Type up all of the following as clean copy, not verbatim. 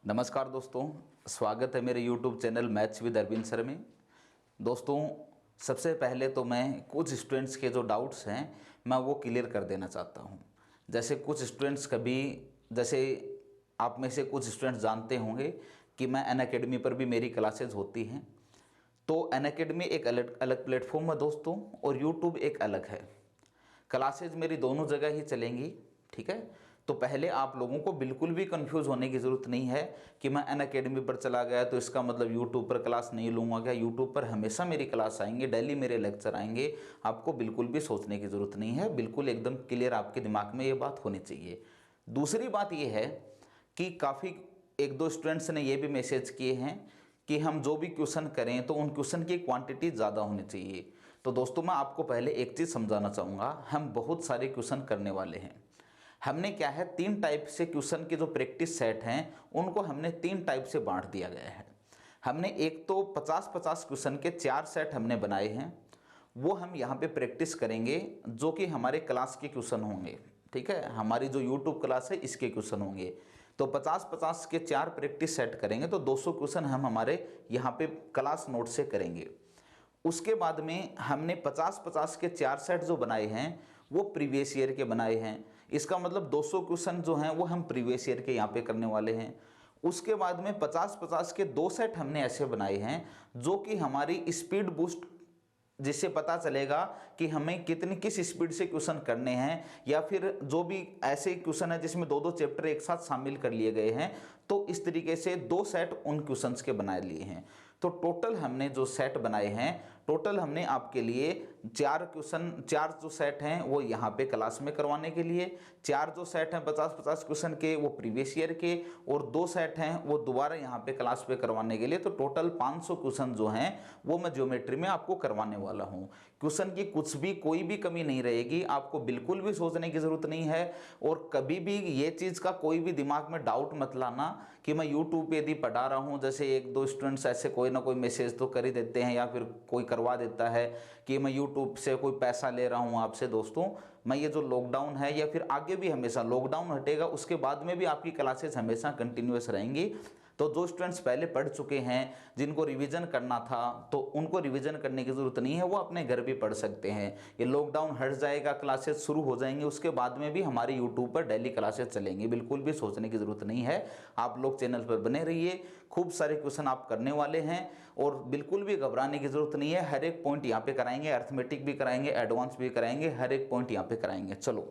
नमस्कार दोस्तों, स्वागत है मेरे YouTube channel maths with Arvind sir में। दोस्तों, सबसे पहले तो मैं कुछ स्टूडेंट्स के जो डाउट्स हैं मैं वो क्लियर कर देना चाहता हूँ। जैसे कुछ स्टूडेंट्स जैसे आप में से कुछ स्टूडेंट्स जानते होंगे कि मैं अनअकैडमी पर भी मेरी क्लासेज होती हैं। तो अनअकैडमी एक अलग अलग प्लेटफॉर्म है दोस्तों, और यूट्यूब एक अलग है। क्लासेज मेरी दोनों जगह ही चलेंगी, ठीक है। तो पहले आप लोगों को बिल्कुल भी कंफ्यूज होने की ज़रूरत नहीं है कि मैं अनअकैडमी पर चला गया तो इसका मतलब यूट्यूब पर क्लास नहीं लूँगा क्या। यूट्यूब पर हमेशा मेरी क्लास आएंगे, डेली मेरे लेक्चर आएंगे। आपको बिल्कुल भी सोचने की ज़रूरत नहीं है, बिल्कुल एकदम क्लियर आपके दिमाग में ये बात होनी चाहिए। दूसरी बात ये है कि काफ़ी एक दो स्टूडेंट्स ने ये भी मैसेज किए हैं कि हम जो भी क्वेश्चन करें तो उन क्वेश्चन की क्वांटिटी ज़्यादा होनी चाहिए। तो दोस्तों, मैं आपको पहले एक चीज़ समझाना चाहूँगा। हम बहुत सारे क्वेश्चन करने वाले हैं। हमने क्या है, 3 टाइप से क्वेश्चन के जो प्रैक्टिस सेट हैं उनको हमने 3 टाइप से बांट दिया गया है। हमने एक तो 50-50 क्वेश्चन के 4 सेट हमने बनाए हैं, वो हम यहाँ पे प्रैक्टिस करेंगे, जो कि हमारे क्लास के क्वेश्चन होंगे, ठीक है। हमारी जो यूट्यूब क्लास है इसके क्वेश्चन होंगे। तो 50-50 के 4 प्रैक्टिस सेट करेंगे तो 200 क्वेश्चन हम हमारे यहाँ पे क्लास नोट से करेंगे। उसके बाद में हमने 50-50 के 4 सेट जो बनाए हैं वो प्रीवियस ईयर के बनाए हैं। इसका मतलब 200 क्वेश्चन जो हैं वो हम प्रीवियस ईयर के यहाँ पे करने वाले हैं। उसके बाद में 50-50 के 2 सेट हमने ऐसे बनाए हैं जो कि हमारी स्पीड बूस्ट, जिससे पता चलेगा कि हमें किस स्पीड से क्वेश्चन करने हैं, या फिर जो भी ऐसे क्वेश्चन है जिसमें 2-2 चैप्टर एक साथ शामिल कर लिए गए हैं। तो इस तरीके से 2 सेट उन क्वेश्चंस के बना लिए हैं। तो टोटल हमने जो सेट बनाए हैं, टोटल हमने आपके लिए 4 जो सेट हैं वो यहाँ पे क्लास में करवाने के लिए, 4 जो सेट हैं 50-50 क्वेश्चन के वो प्रीवियस ईयर के, और 2 सेट हैं वो दोबारा यहाँ पे क्लास पे करवाने के लिए। तो टोटल 500 क्वेश्चन जो हैं वो मैं ज्योमेट्री में आपको करवाने वाला हूँ। क्वेश्चन की कोई भी कमी नहीं रहेगी, आपको बिल्कुल भी सोचने की जरूरत नहीं है। और कभी भी ये चीज़ का कोई भी दिमाग में डाउट मत लाना कि मैं यूट्यूब पे यदि पढ़ा रहा हूँ। जैसे एक दो स्टूडेंट्स ऐसे कोई ना कोई मैसेज तो कर ही देते हैं, या फिर कोई करवा देता है कि मैं यूट्यूब से कोई पैसा ले रहा हूँ आपसे। दोस्तों, मैं ये जो लॉकडाउन है या फिर आगे भी हमेशा लॉकडाउन हटेगा उसके बाद में भी आपकी क्लासेस हमेशा कंटिन्यूअस रहेंगी। तो जो स्टूडेंट्स पहले पढ़ चुके हैं, जिनको रिवीजन करना था, तो उनको रिवीजन करने की ज़रूरत नहीं है, वो अपने घर भी पढ़ सकते हैं। ये लॉकडाउन हट जाएगा, क्लासेस शुरू हो जाएंगे, उसके बाद में भी हमारी यूट्यूब पर डेली क्लासेस चलेंगी। बिल्कुल भी सोचने की ज़रूरत नहीं है। आप लोग चैनल पर बने रहिए, खूब सारे क्वेश्चन आप करने वाले हैं और बिल्कुल भी घबराने की ज़रूरत नहीं है। हर एक पॉइंट यहाँ पे कराएंगे, अर्थमेटिक भी कराएंगे, एडवांस भी कराएंगे, हर एक पॉइंट यहाँ पे कराएंगे। चलो,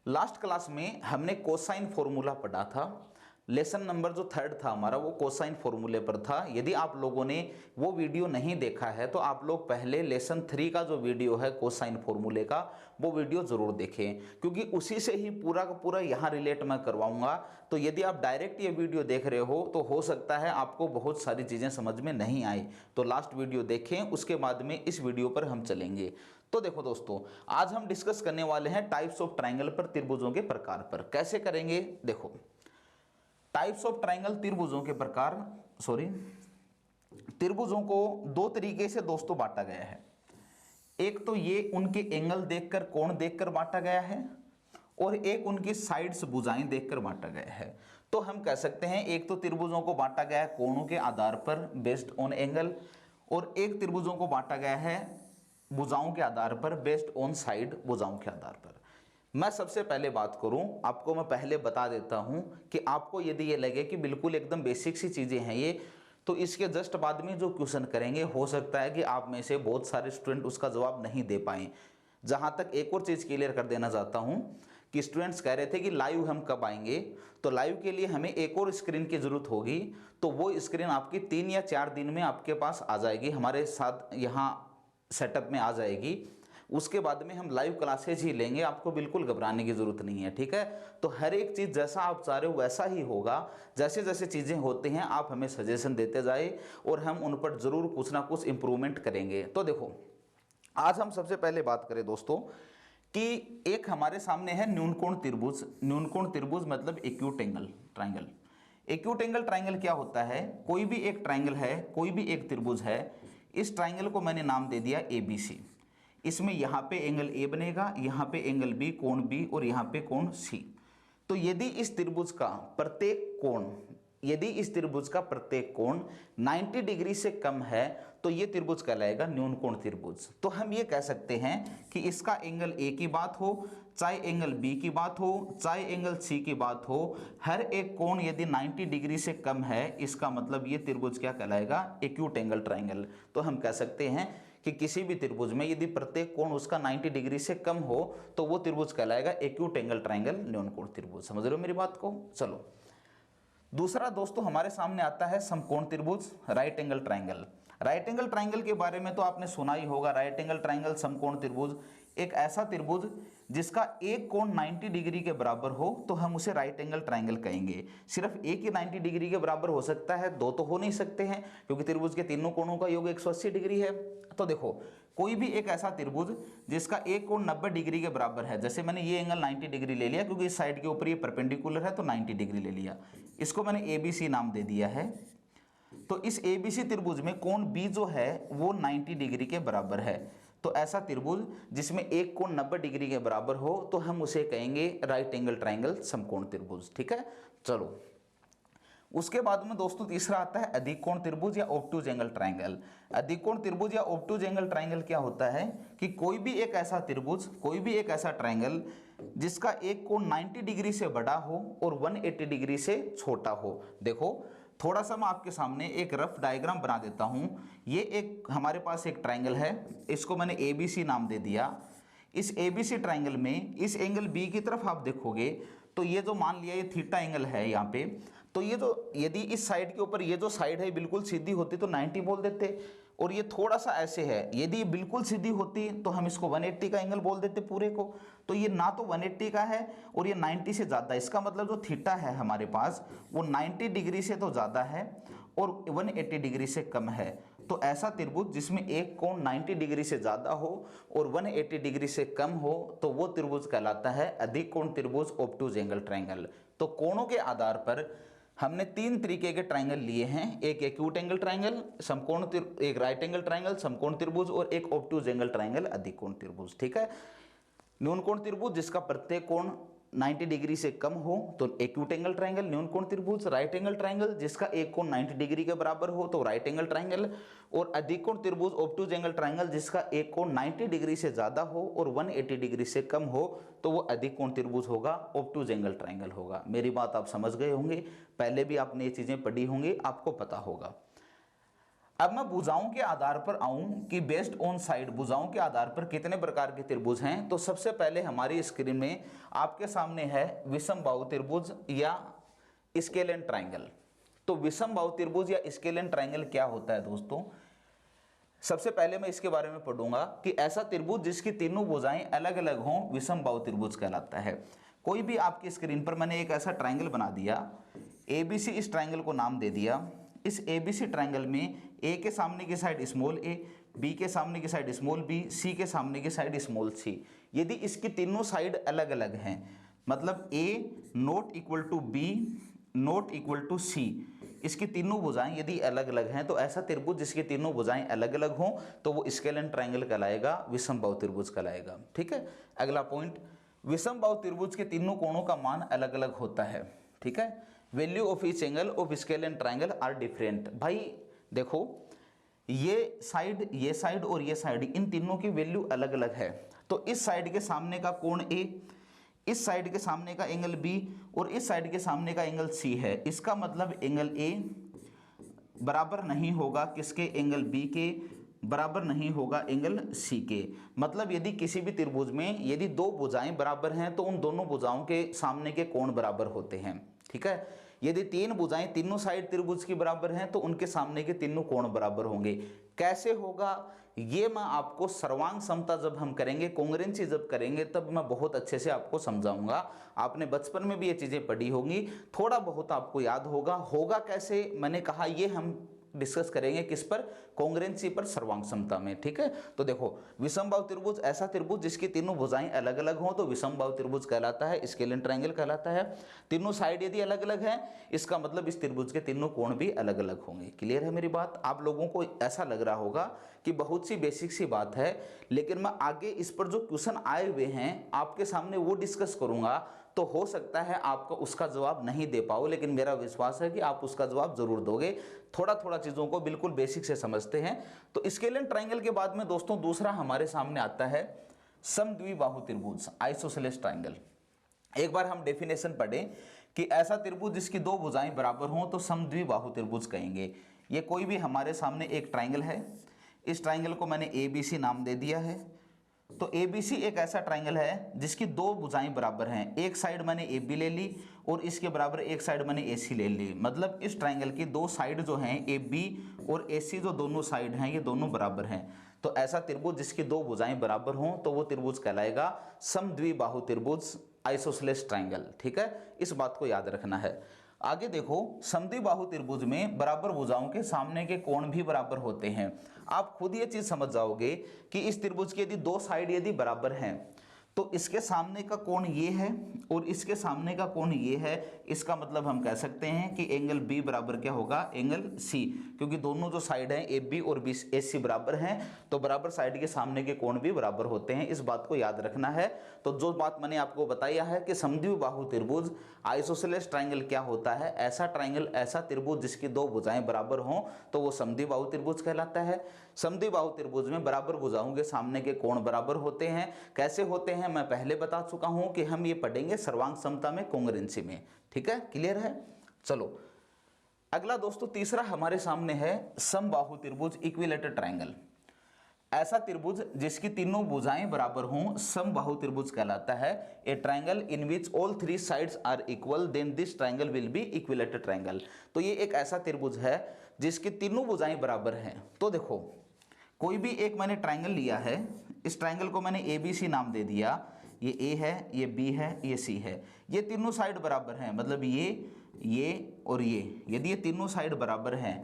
लास्ट क्लास में हमने कोसाइन फॉर्मूला पढ़ा था। लेसन नंबर जो 3 था हमारा वो कोसाइन फॉर्मूले पर था। यदि आप लोगों ने वो वीडियो नहीं देखा है तो आप लोग पहले लेसन 3 का जो वीडियो है कोसाइन फॉर्मूले का, वो वीडियो ज़रूर देखें, क्योंकि उसी से ही पूरा का पूरा यहाँ रिलेट मैं करवाऊंगा। तो यदि आप डायरेक्ट ये वीडियो देख रहे हो तो हो सकता है आपको बहुत सारी चीज़ें समझ में नहीं आई। तो लास्ट वीडियो देखें, उसके बाद में इस वीडियो पर हम चलेंगे। तो देखो दोस्तों, आज हम डिस्कस करने वाले हैं टाइप्स ऑफ ट्राइंगल पर, त्रिभुजों के प्रकार पर। कैसे करेंगे? देखो, टाइप्स ऑफ ट्राइंगल, त्रिभुजों के प्रकार, त्रिभुजों को 2 तरीके से दोस्तों बांटा गया है। एक तो ये उनके एंगल देखकर, कोण देखकर बांटा गया है, और एक उनकी साइड्स, भुजाएं देखकर बांटा गया है। तो हम कह सकते हैं एक तो त्रिभुजों को बांटा गया है कोणों के आधार पर, बेस्ड ऑन एंगल, और एक त्रिभुजों को बांटा गया है भुजाओं के आधार पर, बेस्ड ऑन साइड, भुजाओं के आधार पर। मैं सबसे पहले बात करूं, आपको मैं पहले बता देता हूं कि आपको यदि ये लगे कि बिल्कुल एकदम बेसिक सी चीज़ें हैं ये, तो इसके जस्ट बाद में जो क्वेश्चन करेंगे हो सकता है कि आप में से बहुत सारे स्टूडेंट उसका जवाब नहीं दे पाएँ। जहां तक एक और चीज़ क्लियर कर देना चाहता हूं कि स्टूडेंट्स कह रहे थे कि लाइव हम कब आएंगे, तो लाइव के लिए हमें एक और स्क्रीन की ज़रूरत होगी। तो वो स्क्रीन आपकी 3 या 4 दिन में आपके पास आ जाएगी, हमारे साथ यहाँ सेटअप में आ जाएगी। उसके बाद में हम लाइव क्लासेज ही लेंगे, आपको बिल्कुल घबराने की ज़रूरत नहीं है, ठीक है। तो हर एक चीज़ जैसा आप चाह रहे हो वैसा ही होगा। जैसे जैसे चीज़ें होती हैं आप हमें सजेशन देते जाए और हम उन पर ज़रूर कुछ ना कुछ इम्प्रूवमेंट करेंगे। तो देखो, आज हम सबसे पहले बात करें दोस्तों कि एक हमारे सामने है न्यूनकोण त्रिभुज। न्यूनकोण त्रिभुज मतलब acute angle triangle. Acute angle triangle क्या होता है? कोई भी एक ट्राइंगल है, कोई भी एक त्रिभुज है, इस ट्राइंगल को मैंने नाम दे दिया ABC। इसमें यहाँ पे एंगल A बनेगा, यहाँ पे एंगल B, कोण B, और यहाँ पे कोण C। तो यदि इस त्रिभुज का प्रत्येक कोण 90 डिग्री से कम है तो ये त्रिभुज कहलाएगा न्यून कोण त्रिभुज। तो हम ये कह सकते हैं कि इसका एंगल ए की बात हो, चाहे एंगल बी की बात हो, चाहे एंगल सी की बात हो, हर एक कोण यदि 90 डिग्री से कम है, इसका मतलब ये त्रिभुज क्या कहलाएगा, एक्यूट एंगल ट्रायंगल। तो हम कह सकते हैं कि किसी भी त्रिभुज में यदि प्रत्येक कोण उसका 90 डिग्री से कम हो तो वो त्रिभुज कहलाएगा एक्यूट एंगल ट्रायंगल, न्यून कोण त्रिभुज। समझ रहे हो मेरी बात को। चलो दूसरा दोस्तों हमारे सामने आता है समकोण त्रिभुज, right angle triangle. Right angle triangle के बारे में तो आपने सुना ही होगा। राइट एंगल ट्रायंगल समकोण त्रिभुज एक ऐसा त्रिभुज जिसका एक कोण 90 डिग्री के बराबर हो तो हम उसे राइट एंगल ट्रायंगल कहेंगे। सिर्फ एक ही 90 डिग्री के बराबर हो सकता है, दो तो हो नहीं सकते हैं, क्योंकि त्रिभुज के तीनों कोणों का योग 180 डिग्री है। तो देखो कोई भी एक ऐसा त्रिभुज जिसका एक कोण 90 डिग्री के बराबर है, जैसे मैंने ये एंगल 90 डिग्री ले लिया क्योंकि इस साइड के ऊपर ये परपेंडिकुलर है तो 90 डिग्री ले लिया, इसको मैंने ABC नाम दे दिया है। तो इस ABC त्रिभुज में कोण B जो है वो 90 डिग्री के बराबर है। तो ऐसा त्रिभुज जिसमें एक कोण 90 डिग्री के बराबर हो तो हम उसे कहेंगे राइट एंगल ट्रायंगल, समकोण त्रिभुज। ठीक है, चलो उसके बाद में दोस्तों तीसरा आता है अधिक कोण त्रिभुज या ऑब्टूज एंगल ट्रायंगल। अधिक कोण त्रिभुज या ऑब्टूज एंगल ट्रायंगल क्या होता है कि कोई भी एक ऐसा त्रिभुज, कोई भी एक ऐसा ट्रायंगल जिसका एक कोण 90 डिग्री से बड़ा हो और 180 डिग्री से छोटा हो। देखो थोड़ा सा मैं आपके सामने एक रफ डायग्राम बना देता हूं। ये एक हमारे पास एक ट्रायंगल है, इसको मैंने ABC नाम दे दिया। इस ABC ट्रायंगल में इस एंगल B की तरफ आप देखोगे तो ये जो मान लिया ये थीटा एंगल है यहाँ पे, तो ये जो यदि इस साइड के ऊपर ये जो साइड है बिल्कुल सीधी होती तो 90 बोल देते, और ये थोड़ा सा ऐसे है, यदि ये बिल्कुल सीधी होती तो हम इसको 180 का एंगल बोल देते पूरे को। तो ये ना तो 180 का है और ये 90 से ज़्यादा, इसका मतलब जो थीटा है हमारे पास वो 90 डिग्री से तो ज़्यादा है और 180 डिग्री से कम है। तो ऐसा त्रिभुज जिसमें एक कोण 90 डिग्री से ज़्यादा हो और 180 डिग्री से कम हो तो वो त्रिभुज कहलाता है अधिक कोण त्रिभुज, ऑब्टूज एंगल ट्रायंगल। तो कोणों के आधार पर हमने तीन तरीके के ट्रायंगल लिए हैं, एक एक्यूट एंगल ट्रायंगल, समकोण एक राइट एंगल ट्रायंगल समकोण त्रिभुज, और एक ऑब्टूज एंगल ट्रायंगल अधिक कोण त्रिभुज। ठीक है, न्यून कोण त्रिभुज जिसका प्रत्येक कोण 90 डिग्री से कम हो तो एक्यूट एंगल ट्रायंगल न्यून कोण त्रिभुज। राइट एंगल ट्रायंगल जिसका एक कोण 90 डिग्री के बराबर हो तो राइट एंगल ट्रायंगल। और अधिक कोण त्रिभुज ऑब्टूज एंगल ट्रायंगल जिसका एक कोण 90 डिग्री से ज्यादा हो और 180 डिग्री से कम हो तो वो अधिक कोण त्रिभुज होगा, ऑब्टूज एंगल ट्रायंगल होगा। मेरी बात आप समझ गए होंगे, पहले भी आपने ये चीजें पढ़ी होंगी, आपको पता होगा। अब मैं भुजाओं के आधार पर आऊं कि बेस्ड ऑन साइड भुजाओं के आधार पर कितने प्रकार के त्रिभुज हैं। तो सबसे पहले हमारी स्क्रीन में आपके सामने है विषम बाहु त्रिभुज या स्केलेन ट्रायंगल। तो विषम बाहु त्रिभुज या स्केलेन ट्रायंगल क्या होता है दोस्तों, सबसे पहले मैं इसके बारे में पढ़ूंगा कि ऐसा त्रिभुज जिसकी तीनों भुजाएं अलग अलग हों विषम बाहु त्रिभुज कहलाता है। कोई भी आपकी स्क्रीन पर मैंने एक ऐसा ट्रायंगल बना दिया, ABC इस ट्रायंगल को नाम दे दिया। इस ABC ट्रायंगल में A के सामने की साइड स्मॉल a, B के सामने की साइड स्मॉल b, C के सामने की साइड स्मॉल c। यदि इसकी तीनों साइड अलग अलग हैं, मतलब A not equal to B not equal to C, इसकी तीनों भुजाएं यदि अलग अलग हैं तो ऐसा त्रिभुज जिसकी तीनों भुजाएं अलग अलग हों तो वो स्केलेन ट्रायंगल कहलाएगा, विषम बाहु त्रिभुज कहलाएगा। ठीक है, अगला पॉइंट, विषम बाहु त्रिभुज के तीनों कोणों का मान अलग अलग होता है। ठीक है, value of each angle of scalene triangle are different. भाई देखो ये साइड और ये साइड, इन तीनों की वैल्यू अलग अलग है। तो इस साइड के सामने का कोण A, इस साइड के सामने का एंगल B और इस साइड के सामने का एंगल C है। इसका मतलब एंगल A बराबर नहीं होगा किसके, एंगल B के, बराबर नहीं होगा एंगल C के। मतलब यदि किसी भी त्रिभुज में यदि दो भुजाएं बराबर हैं तो उन दोनों भुजाओं के सामने के कोण बराबर होते हैं। ठीक है, यदि तीन भुजाएं तीनों साइड त्रिभुज की बराबर हैं तो उनके सामने के तीनों कोण बराबर होंगे। कैसे होगा ये मैं आपको सर्वांग समता जब हम करेंगे, कॉन्ग्रुएंसी जब करेंगे, तब मैं बहुत अच्छे से आपको समझाऊंगा। आपने बचपन में भी ये चीजें पढ़ी होंगी, थोड़ा बहुत आपको याद होगा कैसे, मैंने कहा ये हम डिस्कस करेंगे किस पर, कॉन्ग्रुएंसी पर, सर्वांग समता में। ठीक है, तो देखो विषम बाहु त्रिभुज ऐसा त्रिभुज जिसकी तीनों भुजाएं अलग अलग हों तो विषम बाहु त्रिभुज कहलाता है, स्केलेन ट्रायंगल कहलाता है। तीनों साइड यदि अलग अलग हैं इसका मतलब इस त्रिभुज के तीनों कोण भी अलग अलग होंगे। क्लियर है मेरी बात। आप लोगों को ऐसा लग रहा होगा कि बहुत सी बेसिक सी बात है, लेकिन मैं आगे इस पर जो क्वेश्चन आए हुए हैं आपके सामने वो डिस्कस करूंगा तो हो सकता है आपको उसका जवाब नहीं दे पाओ, लेकिन मेरा विश्वास है कि आप उसका जवाब जरूर दोगे। थोड़ा थोड़ा चीज़ों को बिल्कुल बेसिक से समझते हैं। तो स्केलियन ट्राइंगल के बाद में दोस्तों दूसरा हमारे सामने आता है समद्विबाहु त्रिभुज, आइसोसेलेस ट्राइंगल। एक बार हम डेफिनेशन पढ़ें कि ऐसा त्रिभुज जिसकी दो भुजाएं बराबर हों तो समद्विबाहु त्रिभुज कहेंगे। ये कोई भी हमारे सामने एक ट्राइंगल है, इस ट्राइंगल को मैंने ABC नाम दे दिया है। तो ABC एक ऐसा ट्राइंगल है जिसकी दो भुजाएं बराबर हैं। एक साइड मैंने AB ले ली और इसके बराबर एक साइड मैंने AC ले ली। मतलब इस ट्राइंगल की दो साइड जो हैं AB और AC जो दोनों साइड हैं ये दोनों बराबर हैं। तो ऐसा त्रिभुज जिसकी दो भुजाएं बराबर हों तो वो त्रिभुज कहलाएगा समद्विबाहु त्रिभुज, आइसोसेलेस ट्राइंगल। ठीक है, इस बात को याद रखना है। आगे देखो, समद्विबाहु त्रिभुज में बराबर भुजाओं के सामने के कोण भी बराबर होते हैं। आप खुद ये चीज समझ जाओगे कि इस त्रिभुज की यदि दो साइड यदि बराबर हैं तो इसके सामने का कोण ये है और इसके सामने का कोण ये है। इसका मतलब हम कह सकते हैं कि एंगल B बराबर क्या होगा, एंगल C, क्योंकि दोनों जो साइड हैं AB और AC बराबर हैं तो बराबर साइड के सामने के कोण भी बराबर होते हैं। इस बात को याद रखना है। तो जो बात मैंने आपको बताया है कि समद्विबाहु त्रिभुज, आइसोसेलेस ट्राइंगल क्या होता है, ऐसा ट्राइंगल, ऐसा त्रिभुज जिसकी दो भुजाएं बराबर हों तो वो समद्विबाहु त्रिभुज कहलाता है। समद्विबाहु त्रिभुज में बराबर भुजाओं के सामने के कोण बराबर होते हैं। कैसे होते हैं मैं पहले बता चुका हूं कि हम ये पढ़ेंगे सर्वांग समता में, कोंग्रुएंसी में। ठीक है, क्लियर है। चलो अगला दोस्तों तीसरा हमारे सामने है समबाहु त्रिभुज, इक्विलेटरल ट्राइंगल। ऐसा त्रिभुज जिसकी तीनों भुजाएं बराबर हों समबाहु त्रिभुज कहलाता है। A triangle in which all three sides are equal, then this triangle will be equilateral triangle. तो ये एक ऐसा त्रिभुज है जिसकी तीनों भुजाएं बराबर हैं। तो देखो, कोई भी एक मैंने ट्राइंगल लिया है, इस ट्राइंगल को मैंने ABC नाम दे दिया। ये A है, ये B है, ये C है। ये तीनों साइड बराबर हैं, मतलब ये और ये। यदि ये तीनों साइड बराबर हैं,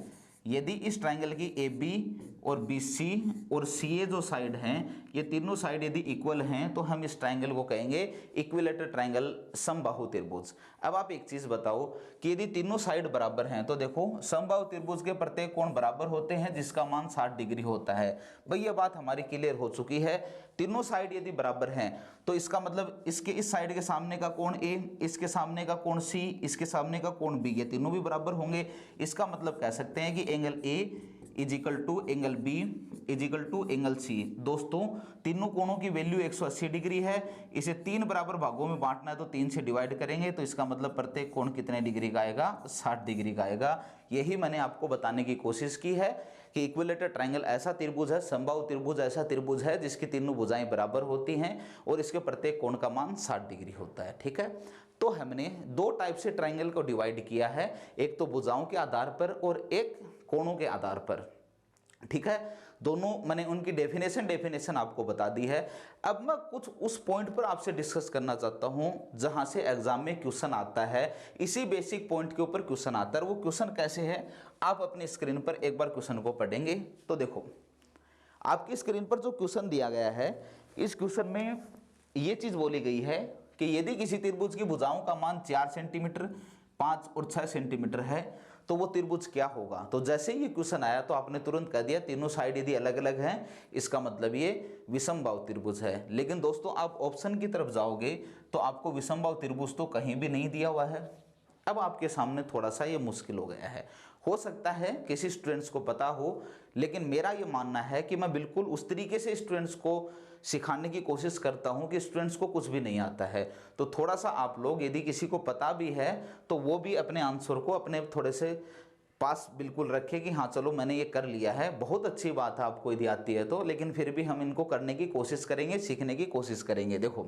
यदि इस ट्राइंगल की AB और BC और CA जो साइड हैं ये तीनों साइड यदि इक्वल हैं तो हम इस ट्राइंगल को कहेंगे इक्विलेटरल ट्राइंगल, समबाहु त्रिभुज। अब आप एक चीज बताओ कि यदि तीनों साइड बराबर हैं तो देखो समबाहु त्रिभुज के प्रत्येक कोण बराबर होते हैं जिसका मान 60 डिग्री होता है। भाई ये बात हमारी क्लियर हो चुकी है। तीनों साइड यदि बराबर हैं तो इसका मतलब इसके इस साइड के सामने का कोण A, इसके सामने का कोण C, इसके सामने का कोण B, ये तीनों भी बराबर होंगे। इसका मतलब कह सकते हैं कि angle A is equal to angle B is equal to angle C। दोस्तों तीनों कोणों की वैल्यू 180 डिग्री है। इसे तीन बराबर भागों में बांटना है तो 3 से डिवाइड करेंगे तो इसका मतलब प्रत्येक कोण कितने डिग्री का आएगा, 60 डिग्री का आएगा। यही मैंने आपको बताने की कोशिश की है कि इक्विलेटरल ट्राइंगल ऐसा त्रिभुज है, समबाहु त्रिभुज ऐसा त्रिभुज है जिसकी तीनों भुजाएं बराबर होती हैं और इसके प्रत्येक कोण का मान 60 डिग्री होता है। ठीक है, तो हमने दो टाइप से ट्राइंगल को डिवाइड किया है, एक तो भुजाओं के आधार पर और एक कोणों के आधार पर। ठीक है, दोनों मैंने उनकी डेफिनेशन आपको बता दी है। अब मैं कुछ उस पॉइंट पर आपसे डिस्कस करना चाहता हूं जहां से एग्जाम में क्वेश्चन आता है, इसी बेसिक पॉइंट के ऊपर क्वेश्चन आता है। वो क्वेश्चन कैसे है, आप अपनी स्क्रीन पर एक बार क्वेश्चन को पढ़ेंगे तो देखो आपकी स्क्रीन पर जो क्वेश्चन दिया गया है, इस क्वेश्चन में ये चीज बोली गई है कि यदि किसी त्रिभुज की भुजाओं का मान 4 सेंटीमीटर, 5 और 6 सेंटीमीटर है तो वो त्रिभुज क्या होगा। तो जैसे ही ये क्वेश्चन आया तो आपने तुरंत कह दिया तीनों साइड यदि अलग अलग हैं इसका मतलब ये विषमबाहु त्रिभुज है। लेकिन दोस्तों आप ऑप्शन की तरफ जाओगे तो आपको विषमबाहु त्रिभुज तो कहीं भी नहीं दिया हुआ है। अब आपके सामने थोड़ा सा ये मुश्किल हो गया है। हो सकता है किसी स्टूडेंट्स को पता हो, लेकिन मेरा ये मानना है कि मैं बिल्कुल उस तरीके से स्टूडेंट्स को सिखाने की कोशिश करता हूं कि स्टूडेंट्स को कुछ भी नहीं आता है। तो थोड़ा सा आप लोग यदि किसी को पता भी है तो वो भी अपने आंसर को अपने थोड़े से पास बिल्कुल रखे कि हाँ चलो मैंने ये कर लिया है। बहुत अच्छी बात है आपको यदि आती है तो, लेकिन फिर भी हम इनको करने की कोशिश करेंगे, सीखने की कोशिश करेंगे। देखो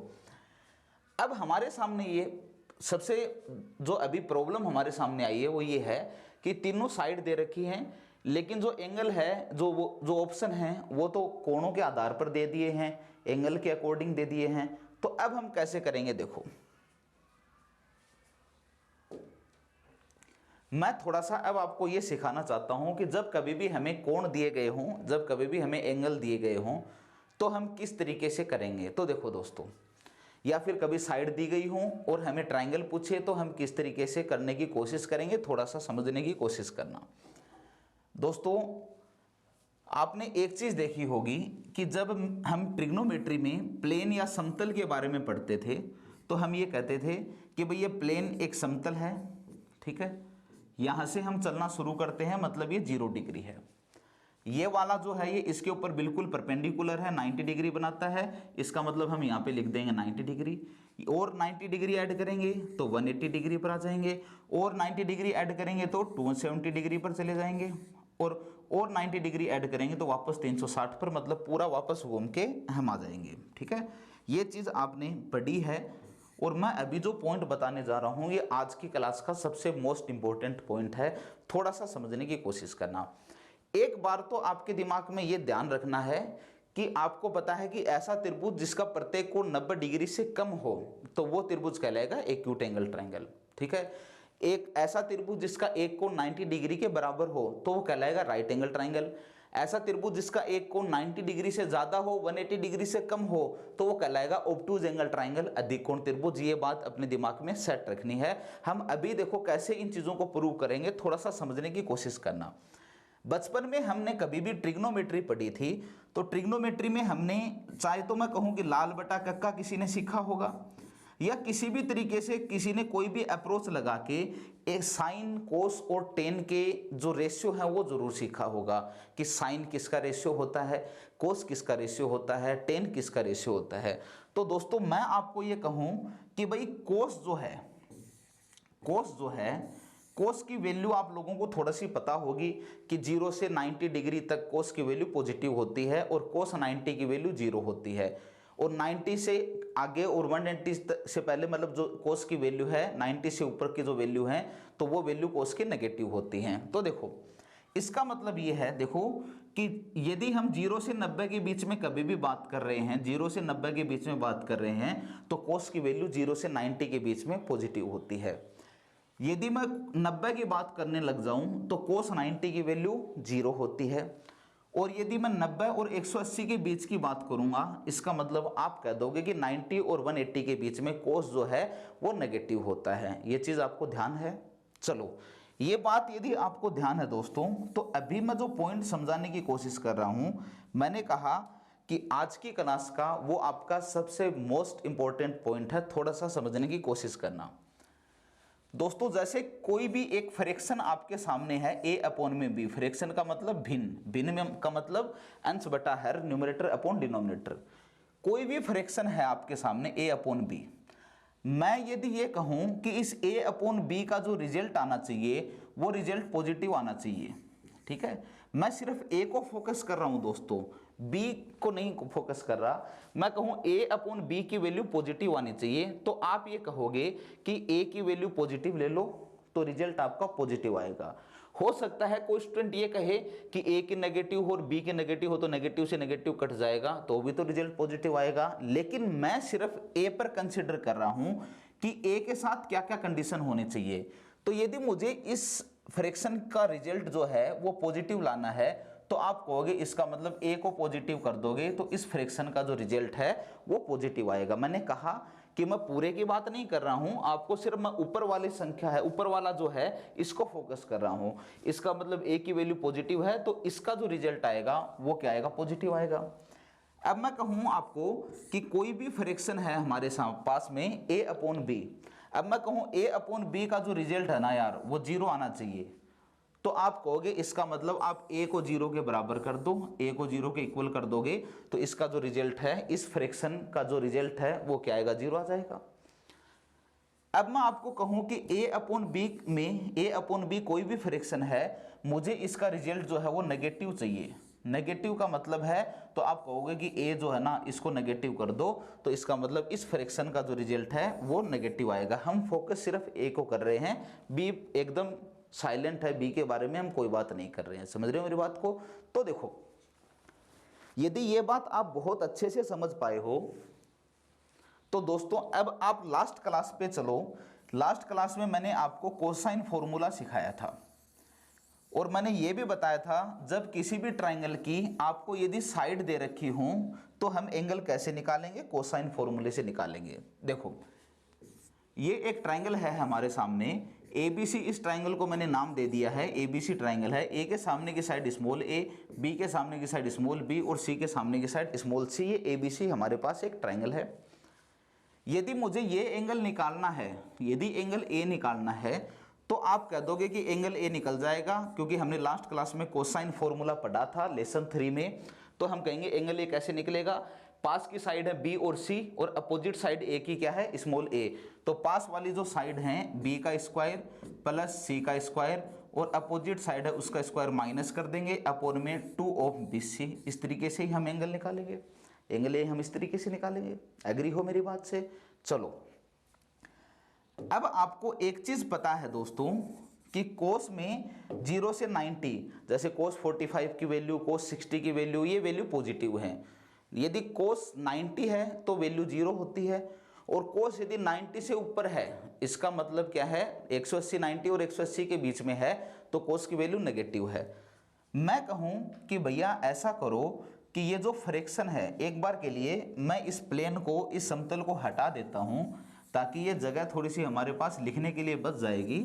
अब हमारे सामने ये सबसे जो अभी प्रॉब्लम हमारे सामने आई है वो ये है कि तीनों साइड दे रखी हैं, लेकिन जो एंगल है, जो ऑप्शन है वो तो कोणों के आधार पर दे दिए हैं, एंगल के अकॉर्डिंग दे दिए हैं। तो अब हम कैसे करेंगे, देखो मैं थोड़ा सा अब आपको ये सिखाना चाहता हूं कि जब कभी भी हमें कोण दिए गए हों, जब कभी भी हमें एंगल दिए गए हों तो हम किस तरीके से करेंगे। तो देखो दोस्तों, या फिर कभी साइड दी गई हो और हमें ट्राइंगल पूछे तो हम किस तरीके से करने की कोशिश करेंगे, थोड़ा सा समझने की कोशिश करना। दोस्तों आपने एक चीज देखी होगी कि जब हम ट्रिग्नोमेट्री में प्लेन या समतल के बारे में पढ़ते थे तो हम ये कहते थे कि भाई ये प्लेन एक समतल है, ठीक है, यहाँ से हम चलना शुरू करते हैं, मतलब ये 0 डिग्री है। ये वाला जो है ये इसके ऊपर बिल्कुल परपेंडिकुलर है, 90 डिग्री बनाता है, इसका मतलब हम यहाँ पे लिख देंगे 90 डिग्री, और 90 डिग्री ऐड करेंगे तो 180 डिग्री पर आ जाएंगे, और 90 डिग्री ऐड करेंगे तो 270 डिग्री पर चले जाएंगे, और 90 डिग्री ऐड करेंगे तो वापस 360 पर, मतलब पूरा वापस घूम के हम आ जाएंगे, ठीक है। ये चीज़ आपने पढ़ी है, और मैं अभी जो पॉइंट बताने जा रहा हूँ ये आज की क्लास का सबसे मोस्ट इंपॉर्टेंट पॉइंट है, थोड़ा सा समझने की कोशिश करना। एक बार तो आपके दिमाग में ये ध्यान रखना है कि आपको पता है कि ऐसा त्रिभुज जिसका प्रत्येक कोण 90 डिग्री से कम हो तो वो त्रिभुज कहलाएगा एक्यूट एंगल ट्रायंगल, ठीक है। एक ऐसा त्रिभुज जिसका एक कोण 90 डिग्री के बराबर हो तो वो कहलाएगा राइट एंगल ट्रायंगल। ऐसा त्रिभुज जिसका एक कोण 90 डिग्री से ज्यादा हो, 180 डिग्री से कम हो, तो वो कहलाएगा ऑब्टूज एंगल ट्रायंगल, अधिक कोण त्रिभुज। ये बात अपने दिमाग में सेट रखनी है। हम अभी देखो कैसे इन चीजों को प्रूव करेंगे, थोड़ा सा समझने की कोशिश करना। बचपन में हमने कभी भी ट्रिग्नोमेट्री पढ़ी थी, तो ट्रिग्नोमेट्री में हमने, चाहे तो मैं कहूँ कि लाल बटा कक्का किसी ने सीखा होगा, या किसी भी तरीके से किसी ने कोई भी अप्रोच लगा के एक साइन, कोस और टेन के जो रेशियो है वो जरूर सीखा होगा कि साइन किसका रेशियो होता है, कोस किसका रेशियो होता है, टेन किसका रेशियो होता है। तो दोस्तों मैं आपको ये कहूँ कि भाई कोस जो है, कोस की वैल्यू आप लोगों को थोड़ा सी पता होगी कि 0 से 90 डिग्री तक कोस की वैल्यू पॉजिटिव होती है और कोस 90 की वैल्यू 0 होती है, और 90 से आगे और 180 से पहले मतलब जो कोस की वैल्यू है 90 से ऊपर की जो वैल्यू है तो वो वैल्यू कोस की नेगेटिव होती हैं। तो देखो इसका मतलब ये है, देखो कि यदि हम 0 से 90 के बीच में कभी भी बात कर रहे हैं, 0 से 90 के बीच में बात कर रहे हैं तो कोस की वैल्यू 0 से 90 के बीच में पॉजिटिव होती है। यदि मैं 90 की बात करने लग जाऊं तो कोस 90 की वैल्यू 0 होती है, और यदि मैं 90 और 180 के बीच की बात करूंगा इसका मतलब आप कह दोगे कि 90 और 180 के बीच में कोस जो है वो नेगेटिव होता है। ये चीज़ आपको ध्यान है। चलो ये बात यदि आपको ध्यान है दोस्तों, तो अभी मैं जो पॉइंट समझाने की कोशिश कर रहा हूं, मैंने कहा कि आज की क्लास का वो आपका सबसे मोस्ट इंपॉर्टेंट पॉइंट है, थोड़ा सा समझने की कोशिश करना। दोस्तों जैसे कोई भी एक फ्रैक्शन आपके सामने है a अपॉन में b, फ्रैक्शन का मतलब भिन्न, भिन्न में का मतलब अंश बटा हर, न्यूमरेटर अपॉन डिनोमिनेटर। कोई भी फ्रैक्शन है आपके सामने a अपॉन b, मैं यदि ये कहूं कि इस a अपॉन b का जो रिजल्ट आना चाहिए वो रिजल्ट पॉजिटिव आना चाहिए, ठीक है। मैं सिर्फ a को फोकस कर रहा हूं दोस्तों, b को नहीं फोकस कर रहा। मैं कहूं a अपॉन b की वैल्यू पॉजिटिव आनी चाहिए, तो आप ये कहोगे कि a की वैल्यू पॉजिटिव ले लो तो रिजल्ट आपका पॉजिटिव आएगा। हो सकता है कोई स्टूडेंट ये कहे कि a की नेगेटिव हो और b की नेगेटिव हो तो नेगेटिव से नेगेटिव कट जाएगा तो भी तो रिजल्ट पॉजिटिव आएगा, लेकिन मैं सिर्फ a पर कंसिडर कर रहा हूं कि a के साथ क्या क्या कंडीशन होनी चाहिए। तो यदि मुझे इस फ्रैक्शन का रिजल्ट जो है वो पॉजिटिव लाना है तो आप कहोगे इसका मतलब a को पॉजिटिव कर दोगे तो इस फ्रैक्शन का जो रिजल्ट है वो पॉजिटिव आएगा। मैंने कहा कि मैं पूरे की बात नहीं कर रहा हूं, आपको सिर्फ मैं ऊपर वाली संख्या है, ऊपर वाला जो है इसको फोकस कर रहा हूं। इसका मतलब a की वैल्यू पॉजिटिव है तो इसका जो रिजल्ट आएगा वो क्या आएगा, पॉजिटिव आएगा। अब मैं कहूं आपको कि कोई भी फ्रैक्शन है हमारे पास में a अपॉन b, अब मैं कहूं a अपॉन b का जो रिजल्ट है ना यार वो 0 आना चाहिए, तो आप कहोगे इसका मतलब आप a को 0 के बराबर कर दो, a को 0 के इक्वल कर दोगे तो इसका जो रिजल्ट है, इस फ्रैक्शन का जो रिजल्ट है वो क्या आएगा, 0 आ जाएगा। अब मैं आपको कहूं कि a अपॉन b में, a अपॉन b कोई भी फ्रैक्शन है, मुझे इसका रिजल्ट जो है वो नेगेटिव चाहिए। नेगेटिव का मतलब है तो आप कहोगे कि a जो है ना इसको नेगेटिव कर दो तो इसका मतलब इस फ्रैक्शन का जो रिजल्ट है वो नेगेटिव आएगा। हम फोकस सिर्फ a को कर रहे हैं, b एकदम साइलेंट है, b के बारे में हम कोई बात नहीं कर रहे हैं। समझ रहे हो मेरी बात को? तो देखो यदि ये बात आप बहुत अच्छे से समझ पाए हो तो दोस्तों अब आप लास्ट क्लास पे चलो। लास्ट क्लास में मैंने आपको कोसाइन फॉर्मूला सिखाया था और मैंने ये भी बताया था जब किसी भी ट्राइंगल की आपको यदि साइड दे रखी हो तो हम एंगल कैसे निकालेंगे, कोसाइन फॉर्मूले से निकालेंगे। देखो ये एक ट्राइंगल है हमारे सामने ABC, इस ट्राइंगल को मैंने नाम दे दिया है ABC ट्राइंगल है। A के सामने की साइड स्मॉल a, B के सामने की साइड स्मॉल b और C के सामने की साइड स्मॉल c। ये ABC हमारे पास एक ट्राइंगल है। यदि मुझे ये एंगल निकालना है, यदि एंगल ए निकालना है, तो आप कह दोगे कि एंगल ए निकल जाएगा, क्योंकि हमने लास्ट क्लास में कोसाइन फॉर्मूला पढ़ा था लेसन 3 में। तो हम कहेंगे एंगल ए कैसे निकलेगा, पास की साइड है बी और सी और अपोजिट साइड ए की क्या है, स्मॉल ए। तो पास वाली जो साइड है बी का स्क्वायर प्लस सी का स्क्वायर और अपोजिट साइड है उसका स्क्वायर माइनस कर देंगे अपॉन में 2 ऑफ बी सी। इस तरीके से ही हम एंगल निकालेंगे, एंगल ए हम इस तरीके से निकालेंगे। एग्री हो मेरी बात से? चलो, अब आपको एक चीज पता है दोस्तों कि कोस में 0 से 90, जैसे कोस 45 की वैल्यू, कोस 60 की वैल्यू, ये वैल्यू पॉजिटिव है। यदि कोस 90 है तो वैल्यू 0 होती है, और कोस यदि 90 से ऊपर है, इसका मतलब क्या है, 180 90 और 180 के बीच में है, तो कोस की वैल्यू नेगेटिव है। मैं कहूं कि भैया ऐसा करो कि ये जो फ्रैक्शन है, एक बार के लिए मैं इस प्लेन को, इस समतल को हटा देता हूं, ताकि ये जगह थोड़ी सी हमारे पास लिखने के लिए बच जाएगी,